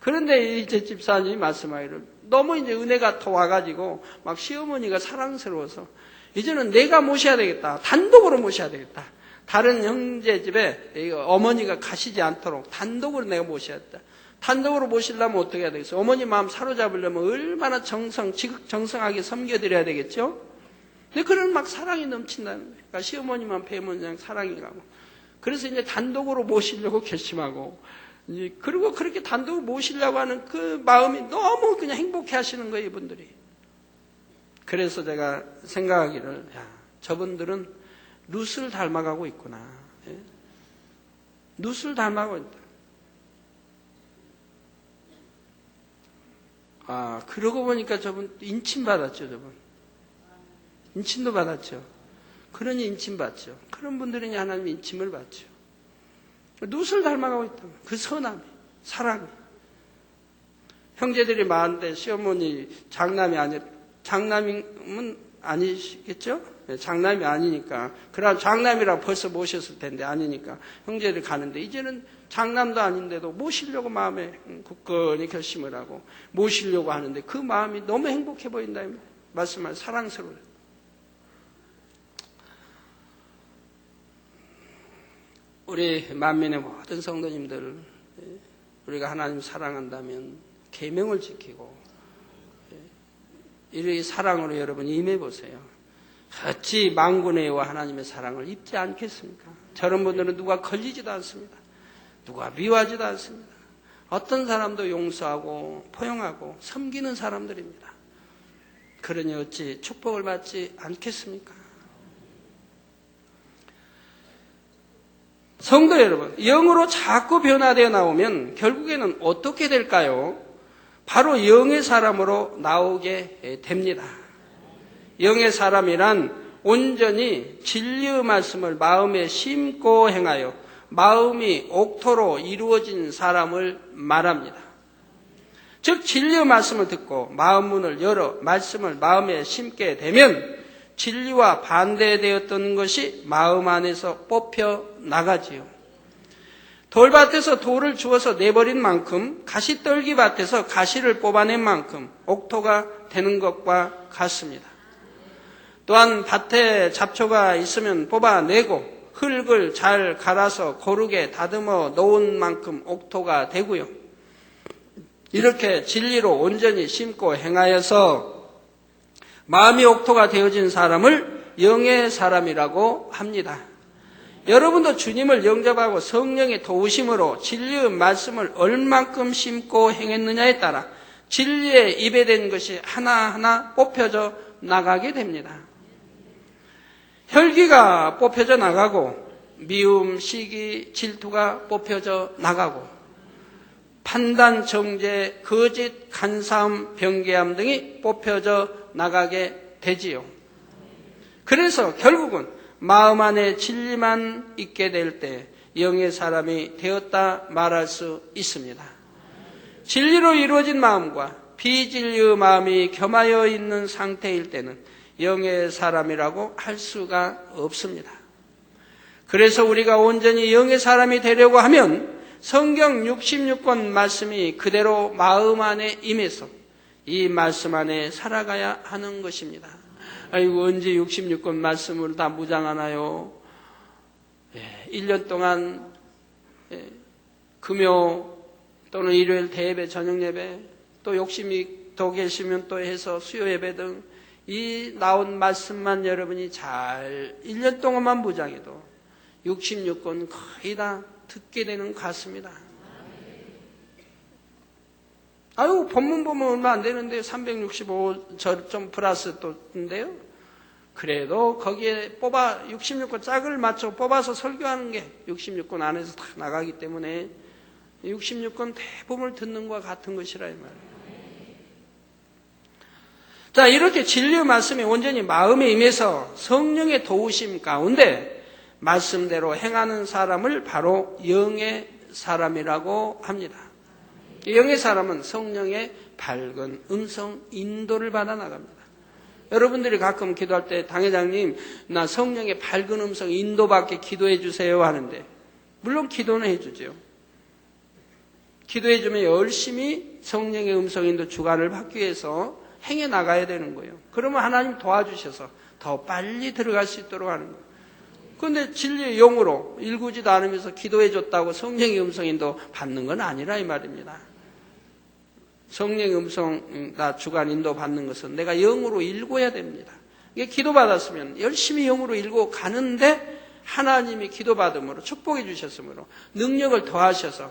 그런데 이제 집사님이 말씀하기를 너무 이제 은혜가 더 와가지고 막 시어머니가 사랑스러워서 이제는 내가 모셔야 되겠다. 단독으로 모셔야 되겠다. 다른 형제 집에 어머니가 가시지 않도록 단독으로 내가 모셔야 된다. 단독으로 모시려면 어떻게 해야 되겠어요? 어머니 마음 사로잡으려면 얼마나 지극정성하게 섬겨드려야 되겠죠? 근데 그런 막 사랑이 넘친다는 거예요. 그러니까 시어머니만 뵈면 그냥 사랑이 가고. 그래서 이제 단독으로 모시려고 결심하고, 그리고 그렇게 단독으로 모시려고 하는 그 마음이 너무 그냥 행복해 하시는 거예요, 이분들이. 그래서 제가 생각하기를, 야, 저분들은 룻을 닮아가고 있구나. 예? 룻을 닮아가고 있다. 아, 그러고 보니까 저분 인침 받았죠, 저분. 인침도 받았죠. 그러니 인침 받죠. 그런 분들이 하나님의 인침을 받죠. 룻을 닮아가고 있다. 그 선함이, 사랑이. 형제들이 많은데 시어머니 장남은 아니시겠죠? 장남이 아니니까. 그럼 장남이라 벌써 모셨을 텐데 아니니까 형제들 가는데 이제는 장남도 아닌데도 모시려고 마음에 굳건히 결심을 하고 모시려고 하는데 그 마음이 너무 행복해 보인다. 말씀하신 사랑스러워요. 우리 만민의 모든 성도님들 우리가 하나님 사랑한다면 계명을 지키고 이 사랑으로 여러분 임해보세요. 어찌 만군의와 하나님의 사랑을 입지 않겠습니까? 저런 분들은 누가 걸리지도 않습니다. 누가 미워하지도 않습니다. 어떤 사람도 용서하고 포용하고 섬기는 사람들입니다. 그러니 어찌 축복을 받지 않겠습니까? 성도 여러분, 영으로 자꾸 변화되어 나오면 결국에는 어떻게 될까요? 바로 영의 사람으로 나오게 됩니다. 영의 사람이란 온전히 진리의 말씀을 마음에 심고 행하여 마음이 옥토로 이루어진 사람을 말합니다. 즉 진리의 말씀을 듣고 마음 문을 열어 말씀을 마음에 심게 되면 진리와 반대되었던 것이 마음 안에서 뽑혀 나가지요. 돌밭에서 돌을 주워서 내버린 만큼 가시떨기 밭에서 가시를 뽑아낸 만큼 옥토가 되는 것과 같습니다. 또한 밭에 잡초가 있으면 뽑아내고 흙을 잘 갈아서 고르게 다듬어 놓은 만큼 옥토가 되고요. 이렇게 진리로 온전히 심고 행하여서 마음이 옥토가 되어진 사람을 영의 사람이라고 합니다. 여러분도 주님을 영접하고 성령의 도우심으로 진리의 말씀을 얼만큼 심고 행했느냐에 따라 진리에 입에 된 것이 하나하나 뽑혀져 나가게 됩니다. 혈기가 뽑혀져 나가고 미움, 시기, 질투가 뽑혀져 나가고 판단, 정죄, 거짓, 간사함, 변개함 등이 뽑혀져 나가게 되지요. 그래서 결국은 마음 안에 진리만 있게 될 때 영의 사람이 되었다 말할 수 있습니다. 진리로 이루어진 마음과 비진리의 마음이 겸하여 있는 상태일 때는 영의 사람이라고 할 수가 없습니다. 그래서 우리가 온전히 영의 사람이 되려고 하면 성경 66권 말씀이 그대로 마음 안에 임해서 이 말씀 안에 살아가야 하는 것입니다. 아이고, 언제 66권 말씀을 다 무장하나요? 1년 동안 금요 또는 일요일 대예배, 저녁 예배, 또 욕심이 더 계시면 또 해서 수요 예배 등 이 나온 말씀만 여러분이 잘 1년 동안만 무장해도 66권 거의 다 듣게 되는 것 같습니다. 아유, 본문 보면 얼마 안 되는데 365절 좀 플러스 또인데요. 그래도 거기에 66권 짝을 맞춰 뽑아서 설교하는 게 66권 안에서 다 나가기 때문에 66권 대부분을 듣는 것과 같은 것이라 이 말이에요. 자, 이렇게 진리의 말씀이 온전히 마음에 임해서 성령의 도우심 가운데 말씀대로 행하는 사람을 바로 영의 사람이라고 합니다. 영의 사람은 성령의 밝은 음성 인도를 받아 나갑니다. 여러분들이 가끔 기도할 때 당회장님, 나 성령의 밝은 음성 인도받게 기도해 주세요 하는데 물론 기도는 해주죠. 기도해 주면 열심히 성령의 음성 인도 주관을 받기 위해서 행해 나가야 되는 거예요. 그러면 하나님 도와주셔서 더 빨리 들어갈 수 있도록 하는 거예요. 그런데 진리의 영으로 일구지도 않으면서 기도해 줬다고 성령의 음성 인도 받는 건 아니라 이 말입니다. 성령의 음성 주관 인도 받는 것은 내가 영으로 읽어야 됩니다. 이게 기도받았으면 열심히 영으로 읽고 가는데 하나님이 기도받음으로 축복해 주셨으므로 능력을 더하셔서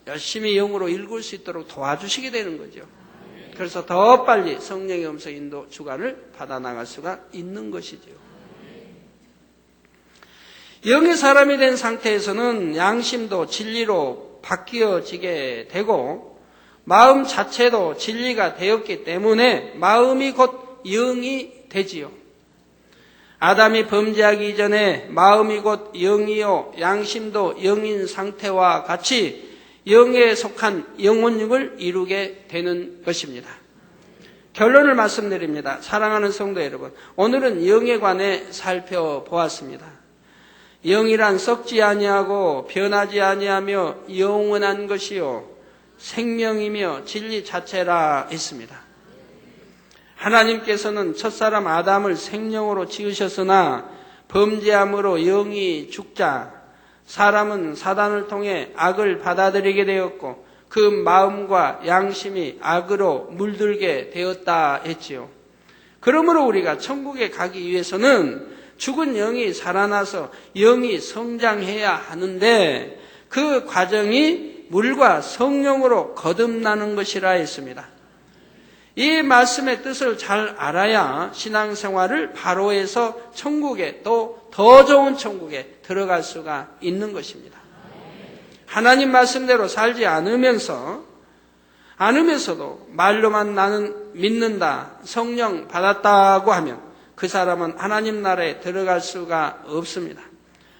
열심히 영으로 읽을 수 있도록 도와주시게 되는 거죠. 그래서 더 빨리 성령의 음성 인도 주관을 받아 나갈 수가 있는 것이죠. 영의 사람이 된 상태에서는 양심도 진리로 바뀌어지게 되고 마음 자체도 진리가 되었기 때문에 마음이 곧 영이 되지요. 아담이 범죄하기 이전에 마음이 곧 영이요 양심도 영인 상태와 같이 영에 속한 영혼육을 이루게 되는 것입니다. 결론을 말씀드립니다. 사랑하는 성도 여러분, 오늘은 영에 관해 살펴보았습니다. 영이란 썩지 아니하고 변하지 아니하며 영원한 것이요 생명이며 진리 자체라 했습니다. 하나님께서는 첫사람 아담을 생명으로 지으셨으나 범죄함으로 영이 죽자 사람은 사단을 통해 악을 받아들이게 되었고 그 마음과 양심이 악으로 물들게 되었다 했지요. 그러므로 우리가 천국에 가기 위해서는 죽은 영이 살아나서 영이 성장해야 하는데 그 과정이 물과 성령으로 거듭나는 것이라 했습니다. 이 말씀의 뜻을 잘 알아야 신앙생활을 바로 해서 천국에 또 더 좋은 천국에 들어갈 수가 있는 것입니다. 하나님 말씀대로 살지 않으면서도 말로만 나는 믿는다, 성령 받았다고 하면 그 사람은 하나님 나라에 들어갈 수가 없습니다.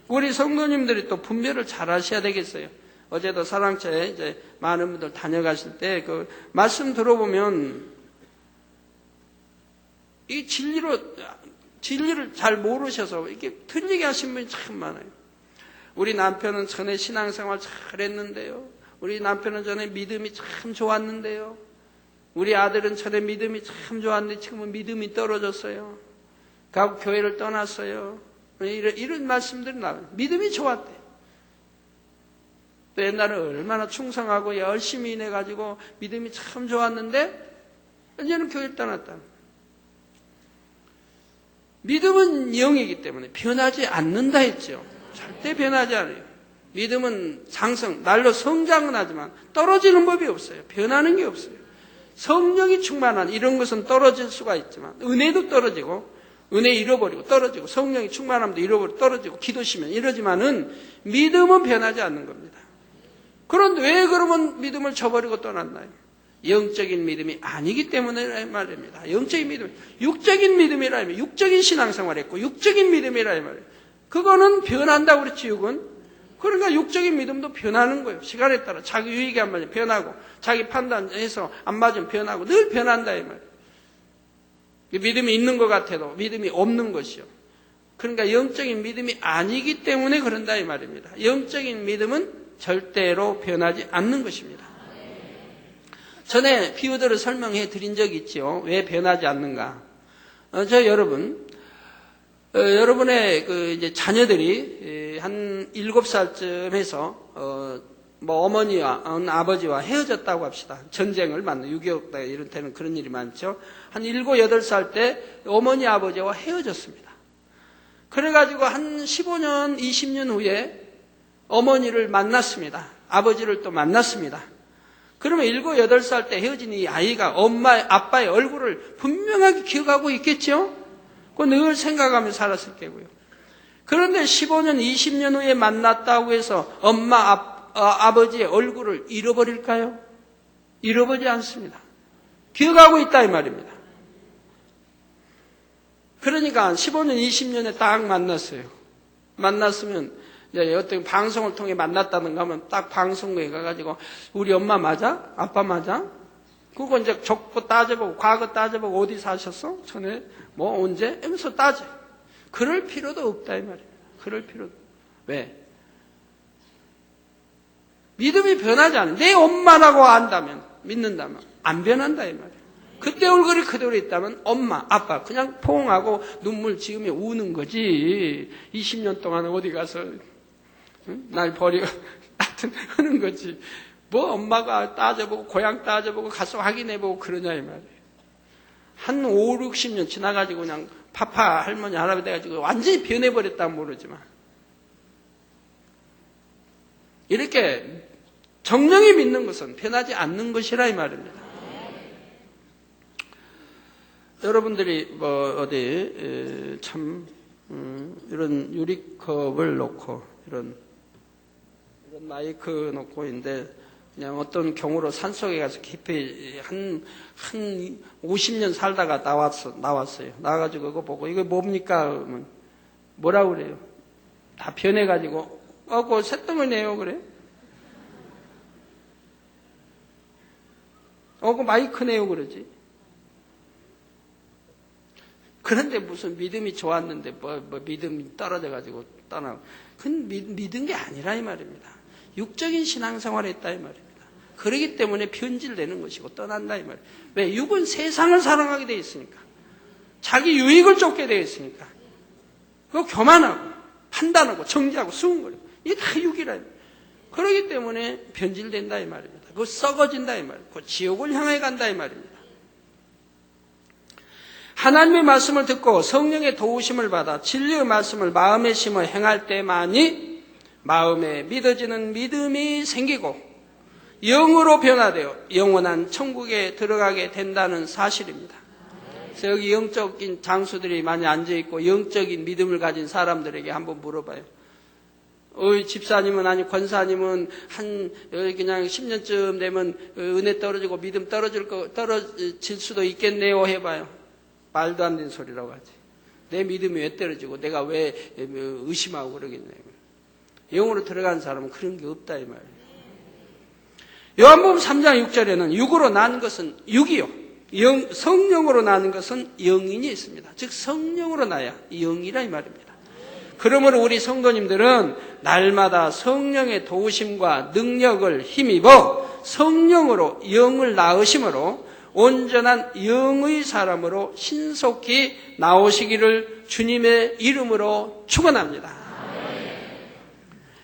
우리 성도님들이 또 분별을 잘 하셔야 되겠어요. 어제도 사랑채에 이제 많은 분들 다녀가실 때 그 말씀 들어보면 이 진리를 잘 모르셔서 이렇게 틀리게 하신 분이 참 많아요. 우리 남편은 전에 신앙생활 잘했는데요. 우리 남편은 전에 믿음이 참 좋았는데요. 우리 아들은 전에 믿음이 참 좋았는데 지금은 믿음이 떨어졌어요. 가고 교회를 떠났어요. 이런 말씀들이 나와요. 믿음이 좋았대. 또 옛날에 얼마나 충성하고 열심히 일해가지고 믿음이 참 좋았는데 이제는 교회를 떠났다. 믿음은 영이기 때문에 변하지 않는다 했죠. 절대 변하지 않아요. 믿음은 장성, 날로 성장은 하지만 떨어지는 법이 없어요. 변하는 게 없어요. 성령이 충만한 이런 것은 떨어질 수가 있지만 은혜도 떨어지고 은혜 잃어버리고 떨어지고 성령이 충만함도 잃어버리고 떨어지고 기도시면 이러지만은 믿음은 변하지 않는 겁니다. 그런데 왜 그러면 믿음을 저버리고 떠났나요? 영적인 믿음이 아니기 때문에 말입니다. 영적인 믿음, 육적인 믿음이라 하면 육적인 신앙생활을 했고 육적인 믿음이라 하면 그거는 변한다고 그랬지. 육은. 그러니까 육적인 믿음도 변하는 거예요. 시간에 따라 자기 유익이 안 맞으면 변하고 자기 판단해서 안 맞으면 변하고 늘 변한다 이 말이에요. 믿음이 있는 것 같아도 믿음이 없는 것이요. 그러니까 영적인 믿음이 아니기 때문에 그런다 이 말입니다. 영적인 믿음은 절대로 변하지 않는 것입니다. 전에 비유들을 설명해 드린 적이 있죠. 왜 변하지 않는가? 여러분의 이제 자녀들이 한 7살쯤 해서 어머니와 아버지와 헤어졌다고 합시다. 전쟁을 만나 6.25 때 이런 때는 그런 일이 많죠. 한 7, 8살 때 어머니 아버지와 헤어졌습니다. 그래가지고 한 15년, 20년 후에 어머니를 만났습니다. 아버지를 또 만났습니다. 그러면 7, 8살 때 헤어진 이 아이가 아빠의 얼굴을 분명하게 기억하고 있겠죠? 그거 늘 생각하며 살았을 거고요. 그런데 15년, 20년 후에 만났다고 해서 아버지의 얼굴을 잃어버릴까요? 잃어버리지 않습니다. 기억하고 있다 이 말입니다. 그러니까 15년, 20년에 딱 만났어요. 만났으면 이제 어떤 방송을 통해 만났다든가 하면 딱 방송국에 가가지고 우리 엄마 맞아? 아빠 맞아? 그거 이제 족보 따져보고 과거 따져보고 어디 사셨어? 전에 뭐 언제? 하면서 따져. 그럴 필요도 없다 이 말이에요. 그럴 필요도. 왜? 믿음이 변하지 않아요. 내 엄마라고 안다면, 믿는다면 안 변한다 이 말이에요. 그때 얼굴이 그대로 있다면 엄마, 아빠 그냥 포옹하고 눈물 지으며 우는 거지. 20년 동안 어디 가서 날 버리고 하여튼 하는 거지. 뭐 엄마가 따져보고 고향 따져보고 가서 확인해보고 그러냐 이 말이에요. 한 5, 60년 지나가지고 그냥 파파 할머니 할아버지 돼가지고 완전히 변해버렸다면 모르지만 이렇게 정령이 믿는 것은 변하지 않는 것이라 이 말입니다. 여러분들이 이런 유리컵을 놓고 이런 마이크 놓고 있는데 그냥 어떤 경우로 산속에 가서 깊이 한 50년 살다가 나왔어요. 나와가지고 그거 보고 이거 뭡니까? 뭐라고 그래요? 다 변해가지고 그거 새똥이네요 그래? 그거 마이크네요 그러지? 그런데 무슨 믿음이 좋았는데 믿음이 떨어져가지고 떠나고 그건 믿은 게 아니라 이 말입니다. 육적인 신앙생활을 했다 이 말입니다. 그렇기 때문에 변질되는 것이고 떠난다 이 말이에요. 왜? 육은 세상을 사랑하게 되어 있으니까. 자기 유익을 쫓게 되어 있으니까. 그거 교만하고 판단하고 정지하고 수군거리고 이게 다 육이라. 그렇기 때문에 변질된다 이 말입니다. 그거 썩어진다 이 말이에요. 그 지옥을 향해 간다 이 말입니다. 하나님의 말씀을 듣고 성령의 도우심을 받아 진리의 말씀을 마음에 심어 행할 때만이 마음에 믿어지는 믿음이 생기고 영으로 변화되어 영원한 천국에 들어가게 된다는 사실입니다. 그래서 여기 영적인 장수들이 많이 앉아있고 영적인 믿음을 가진 사람들에게 한번 물어봐요. 집사님은 아니 권사님은 그냥 10년쯤 되면 은혜 떨어지고 믿음 떨어질 수도 있겠네요 해봐요. 말도 안 되는 소리라고 하지. 내 믿음이 왜 떨어지고 내가 왜 의심하고 그러겠냐고. 영으로 들어간 사람은 그런 게 없다 이 말이에요. 요한복음 3장 6절에는 육으로 난 것은 육이요. 성령으로 나는 것은 영인이 있습니다. 즉 성령으로 나야 영이라 이 말입니다. 그러므로 우리 성도님들은 날마다 성령의 도우심과 능력을 힘입어 성령으로 영을 낳으심으로 온전한 영의 사람으로 신속히 나오시기를 주님의 이름으로 축원합니다.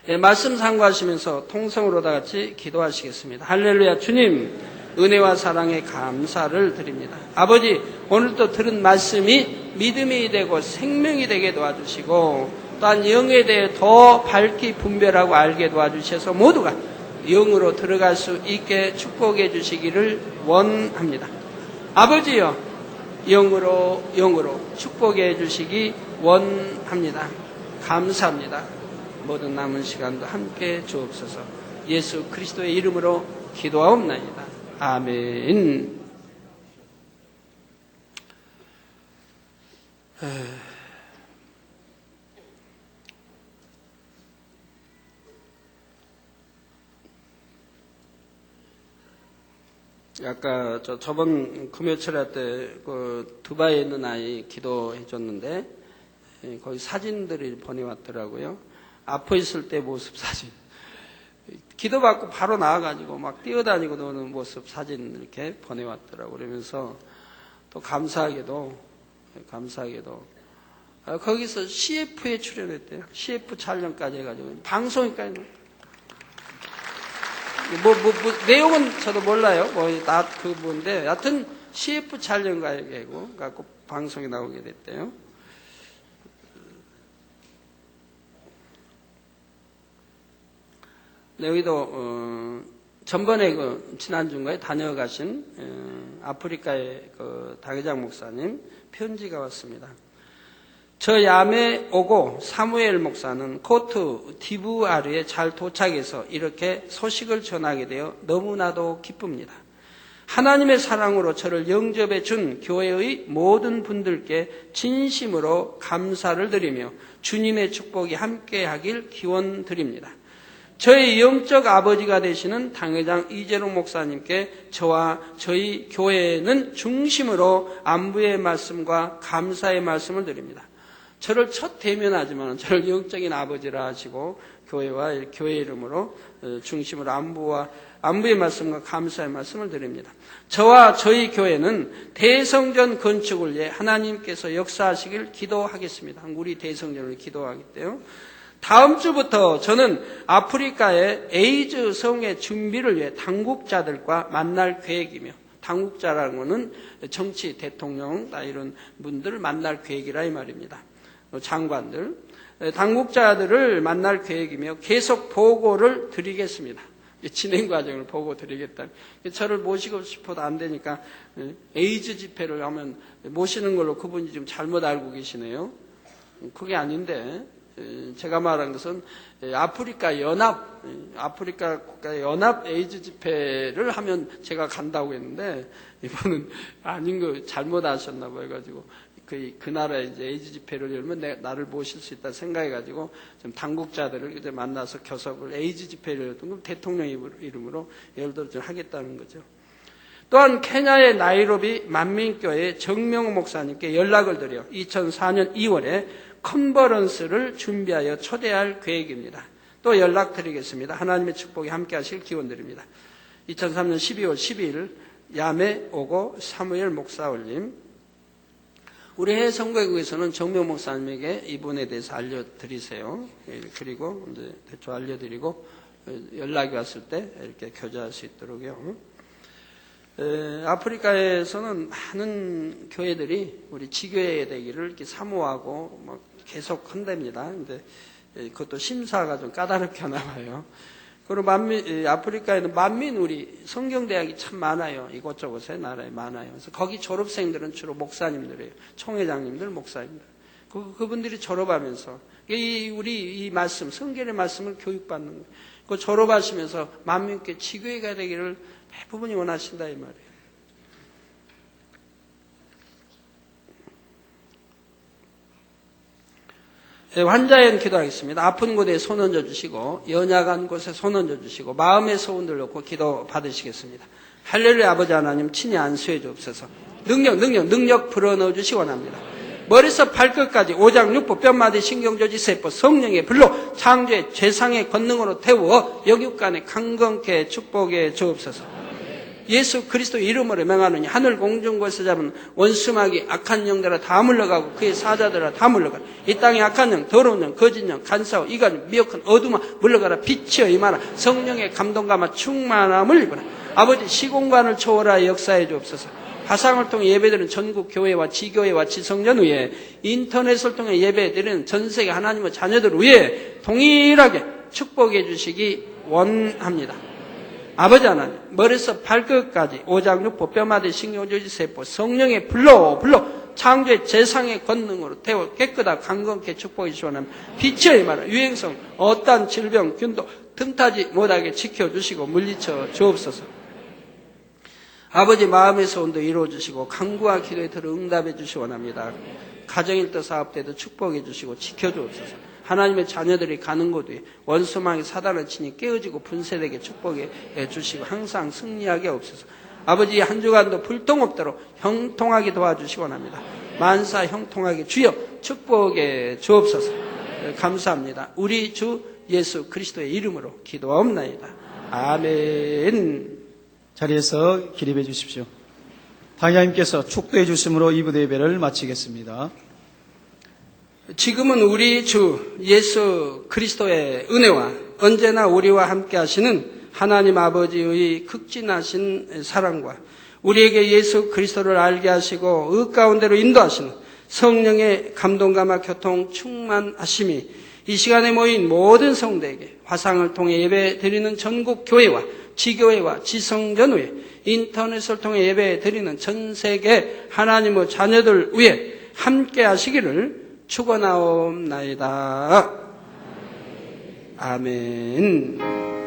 네, 말씀 상고하시면서 통성으로 다 같이 기도하시겠습니다. 할렐루야. 주님 은혜와 사랑에 감사를 드립니다. 아버지 오늘도 들은 말씀이 믿음이 되고 생명이 되게 도와주시고 또한 영에 대해 더 밝히 분별하고 알게 도와주셔서 모두가 영으로 들어갈 수 있게 축복해 주시기를 원합니다. 아버지여 영으로 축복해 주시기 원합니다. 감사합니다. 모든 남은 시간도 함께 주옵소서. 예수 그리스도의 이름으로 기도하옵나이다. 아멘. 아까 저번 금요철에 때 그 두바이에 있는 아이 기도해 줬는데 거기 사진들이 보내왔더라고요. 아파 있을 때 모습 사진. 기도받고 바로 나와가지고 막 뛰어다니고 노는 모습 사진 이렇게 보내왔더라고요. 그러면서 또 감사하게도 거기서 CF에 출연했대요. CF 촬영까지 해가지고 방송까지. 내용은 저도 몰라요. 그분인데, 여하튼 CF 촬영가이고, 갖고 방송에 나오게 됐대요. 여기도, 전번에 지난주인가에 다녀가신, 아프리카의 다계장 목사님 편지가 왔습니다. 저 야매 오고 사무엘 목사는 코트 디부아르에 잘 도착해서 이렇게 소식을 전하게 되어 너무나도 기쁩니다. 하나님의 사랑으로 저를 영접해 준 교회의 모든 분들께 진심으로 감사를 드리며 주님의 축복이 함께하길 기원드립니다. 저의 영적 아버지가 되시는 당회장 이재롱 목사님께 저와 저희 교회는 중심으로 안부의 말씀과 감사의 말씀을 드립니다. 저를 첫 대면하지만 저를 영적인 아버지라 하시고 교회와 교회 이름으로 중심으로 안부의 말씀과 감사의 말씀을 드립니다. 저와 저희 교회는 대성전 건축을 위해 하나님께서 역사하시길 기도하겠습니다. 우리 대성전을 기도하기 때문에 다음 주부터 저는 아프리카의 에이즈 성회 준비를 위해 당국자들과 만날 계획이며, 당국자라는 것은 정치, 대통령 이런 분들을 만날 계획이라 이 말입니다. 장관들, 당국자들을 만날 계획이며 계속 보고를 드리겠습니다. 진행 과정을 보고 드리겠다. 저를 모시고 싶어도 안 되니까 에이즈 집회를 하면 모시는 걸로 그분이 좀 잘못 알고 계시네요. 그게 아닌데 제가 말한 것은 아프리카 국가 연합 에이즈 집회를 하면 제가 간다고 했는데 이번은 아닌 거 잘못 아셨나 봐요. 가지고 그 나라에 이제 에이즈 집회를 열면 나를 모실 수 있다 생각해가지고 좀 당국자들을 이제 만나서 교섭을 에이즈 집회를 열던 대통령 이름으로 예를 좀 하겠다는 거죠. 또한 케냐의 나이로비 만민교회 정명호 목사님께 연락을 드려 2004년 2월에 컨퍼런스를 준비하여 초대할 계획입니다. 또 연락드리겠습니다. 하나님의 축복이 함께 하실 기원드립니다. 2003년 12월 12일 야매 오고 사무엘 목사 올림. 우리 해외선교국에서는 정명 목사님에게 이분에 대해서 알려드리세요. 그리고 이제 대충 알려드리고 연락이 왔을 때 이렇게 교제할 수 있도록요. 아프리카에서는 많은 교회들이 우리 지교회 되기를 이렇게 사모하고 막 계속 한답니다. 근데 그것도 심사가 좀 까다롭게 하나 봐요. 그리고 아프리카에는 만민 우리 성경대학이 참 많아요. 이곳저곳에 나라에 많아요. 그래서 거기 졸업생들은 주로 목사님들이에요. 총회장님들, 목사님들. 그분들이 졸업하면서 우리 이 말씀, 성경의 말씀을 교육받는 거예요. 그 졸업하시면서 만민께 지교회가 되기를 대부분이 원하신다 이 말이에요. 환자연 기도하겠습니다. 아픈 곳에 손 얹어 주시고 연약한 곳에 손 얹어 주시고 마음의 소원들 놓고 기도 받으시겠습니다. 할렐루야. 아버지 하나님 친히 안수해 주옵소서. 능력 불어넣어 주시기 원합니다. 머리서 발끝까지 오장육부 뼈마디 신경조지 세포 성령의 불로 창조의 죄상의 권능으로 태워 영육간에 강건케 축복해 주옵소서. 예수 그리스도 이름으로 명하느니 하늘 공중곳에서 잡은 원수마귀 악한 영들아 다 물러가고 그의 사자들아 다 물러가라. 이 땅에 악한 영, 더러운 영, 거짓 영, 간사오, 이간, 미혹한 어둠아 물러가라. 빛이여 임하라. 성령의 감동감아 충만함을 입어라. 아버지 시공간을 초월하여 역사해 주옵소서. 화상을 통해 예배드리는 전국 교회와 지교회와 지성전 위에 인터넷을 통해 예배드리는 전세계 하나님의 자녀들 위에 동일하게 축복해 주시기 원합니다. 아버지 하나님, 머리에서 발끝까지 오장육부 뼈마디 신경조지 세포 성령의 불로 창조의 재상의 권능으로 태워 깨끗하고 강건케 축복해 주시오나며 빛의 말은 유행성 어떠한 질병 균도 틈타지 못하게 지켜주시고 물리쳐 주옵소서. 아버지 마음의 소원도 이루어 주시고 간구와 기도에 들어 응답해 주시 원합니다. 가정일도 사업때도 축복해 주시고 지켜주옵소서. 하나님의 자녀들이 가는 곳 위에 원수망이 사단을 치니 깨어지고 분쇄되게 축복해 주시고 항상 승리하게 없소서. 아버지 한 주간도 불통 없도록 형통하게 도와주시 원합니다. 만사 형통하게 주여 축복해 주옵소서. 감사합니다. 우리 주 예수 그리스도의 이름으로 기도하옵나이다. 아멘. 자리에서 기립해 주십시오. 당회장님께서 축도해 주심으로 이 부대 예배를 마치겠습니다. 지금은 우리 주 예수 그리스도의 은혜와 언제나 우리와 함께 하시는 하나님 아버지의 극진하신 사랑과 우리에게 예수 그리스도를 알게 하시고 의 가운데로 인도하시는 성령의 감동감화 교통 충만하심이 이 시간에 모인 모든 성도에게 화상을 통해 예배 드리는 전국 교회와 지교회와 지성전 위에 인터넷을 통해 예배 드리는 전 세계 하나님의 자녀들 위에 함께 하시기를 축원하옵나이다. 아멘.